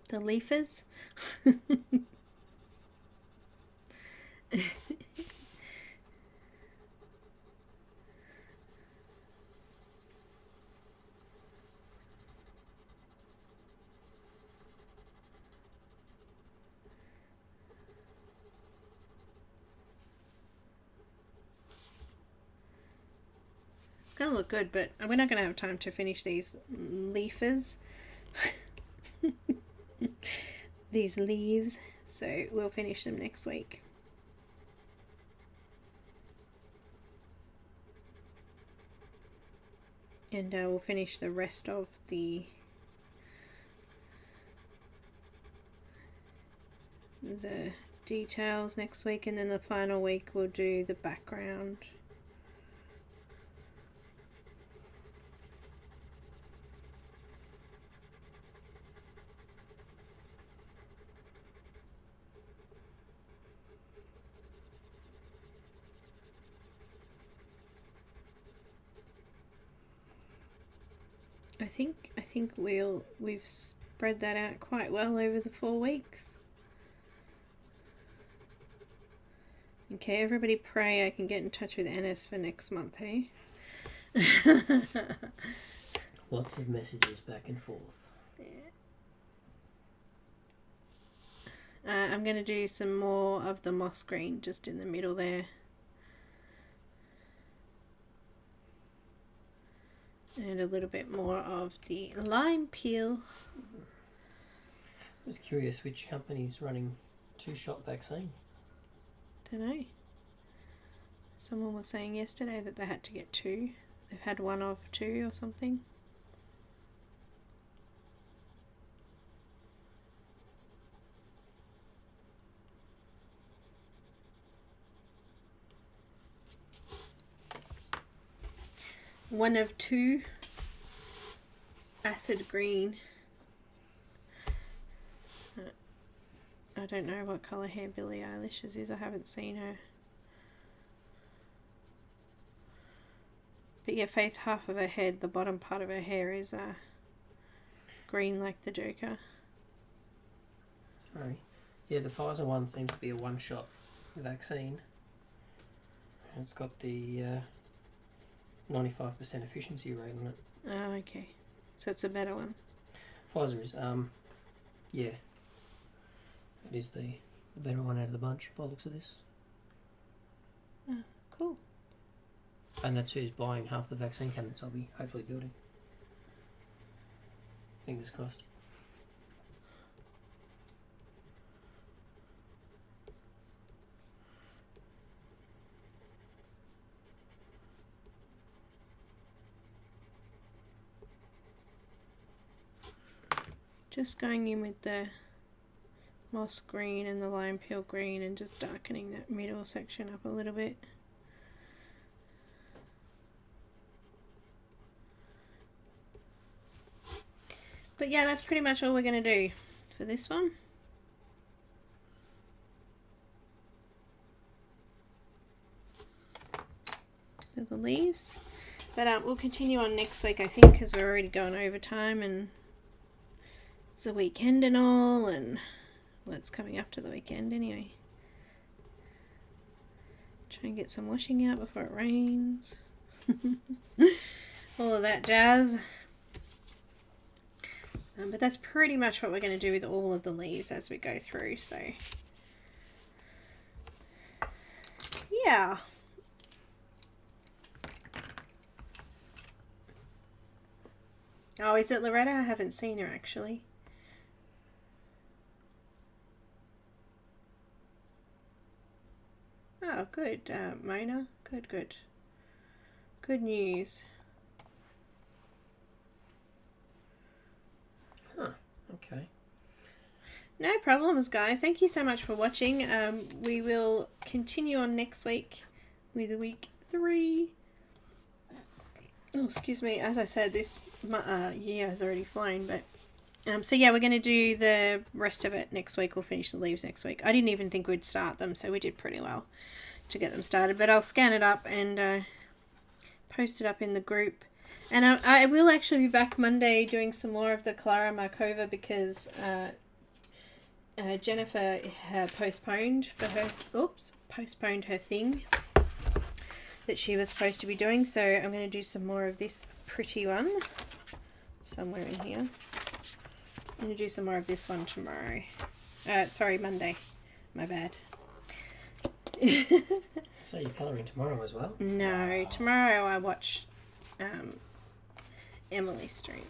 The leafers. It's going to look good, but we're not going to have time to finish these leafers. These leaves. So we'll finish them next week. And we'll finish the rest of the details next week, and then the final week we'll do the background. I think we've spread that out quite well over the 4 weeks. Okay, everybody pray I can get in touch with Annis for next month, hey? Lots of messages back and forth. Yeah. I'm going to do some more of the moss green just in the middle there. a little bit more of the lime peel. I was curious which company's running 2-shot vaccine. Don't know. Someone was saying yesterday that they had to get 2. They've had 1 of 2 or something. One of 2 acid green. I don't know what colour hair Billie Eilish's is. I haven't seen her. But yeah, Faith, half of her head, the bottom part of her hair is green like the Joker. Sorry. Yeah, the Pfizer one seems to be a 1-shot vaccine. And it's got the 95% efficiency rate on it. Oh, okay. So it's a better one. Pfizer is, yeah. It is the better one out of the bunch by the looks of this. Oh, cool. And that's who's buying half the vaccine cabinets I'll be hopefully building. Fingers crossed. Just going in with the moss green and the lime peel green and just darkening that middle section up a little bit. But yeah, that's pretty much all we're going to do for this one. For the leaves. But we'll continue on next week, I think, because we're already going over time and it's a weekend and all, and well, it's coming up to the weekend anyway. Try and get some washing out before it rains. All of that jazz. But that's pretty much what we're going to do with all of the leaves as we go through. So, yeah. Oh, is it Loretta? I haven't seen her actually. Oh, good, Mona. Good, good. Good news. Huh, okay. No problems, guys. Thank you so much for watching. We will continue on next week with week 3. Oh, excuse me. As I said, this year has already flown, but so yeah, we're going to do the rest of it next week. We'll finish the leaves next week. I didn't even think we'd start them, so we did pretty well to get them started. But I'll scan it up and post it up in the group. And I will actually be back Monday doing some more of the Clara Markova because Jennifer postponed her thing that she was supposed to be doing. So I'm going to do some more of this pretty one somewhere in here. I'm going to do some more of this one tomorrow. Sorry, Monday. My bad. So you're colouring tomorrow as well? No, wow. Tomorrow I watch Emily stream.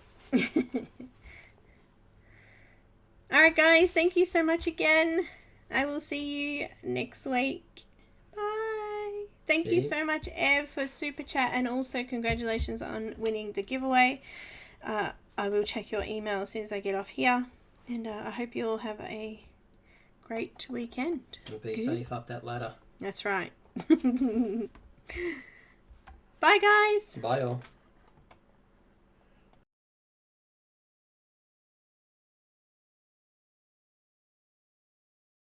Alright guys, thank you so much again. I will see you next week. Bye. Thank you so much, Ev, for Super Chat, and also congratulations on winning the giveaway. I will check your email as soon as I get off here. And I hope you all have a great weekend. And be safe up that ladder. That's right. Bye guys. Bye all.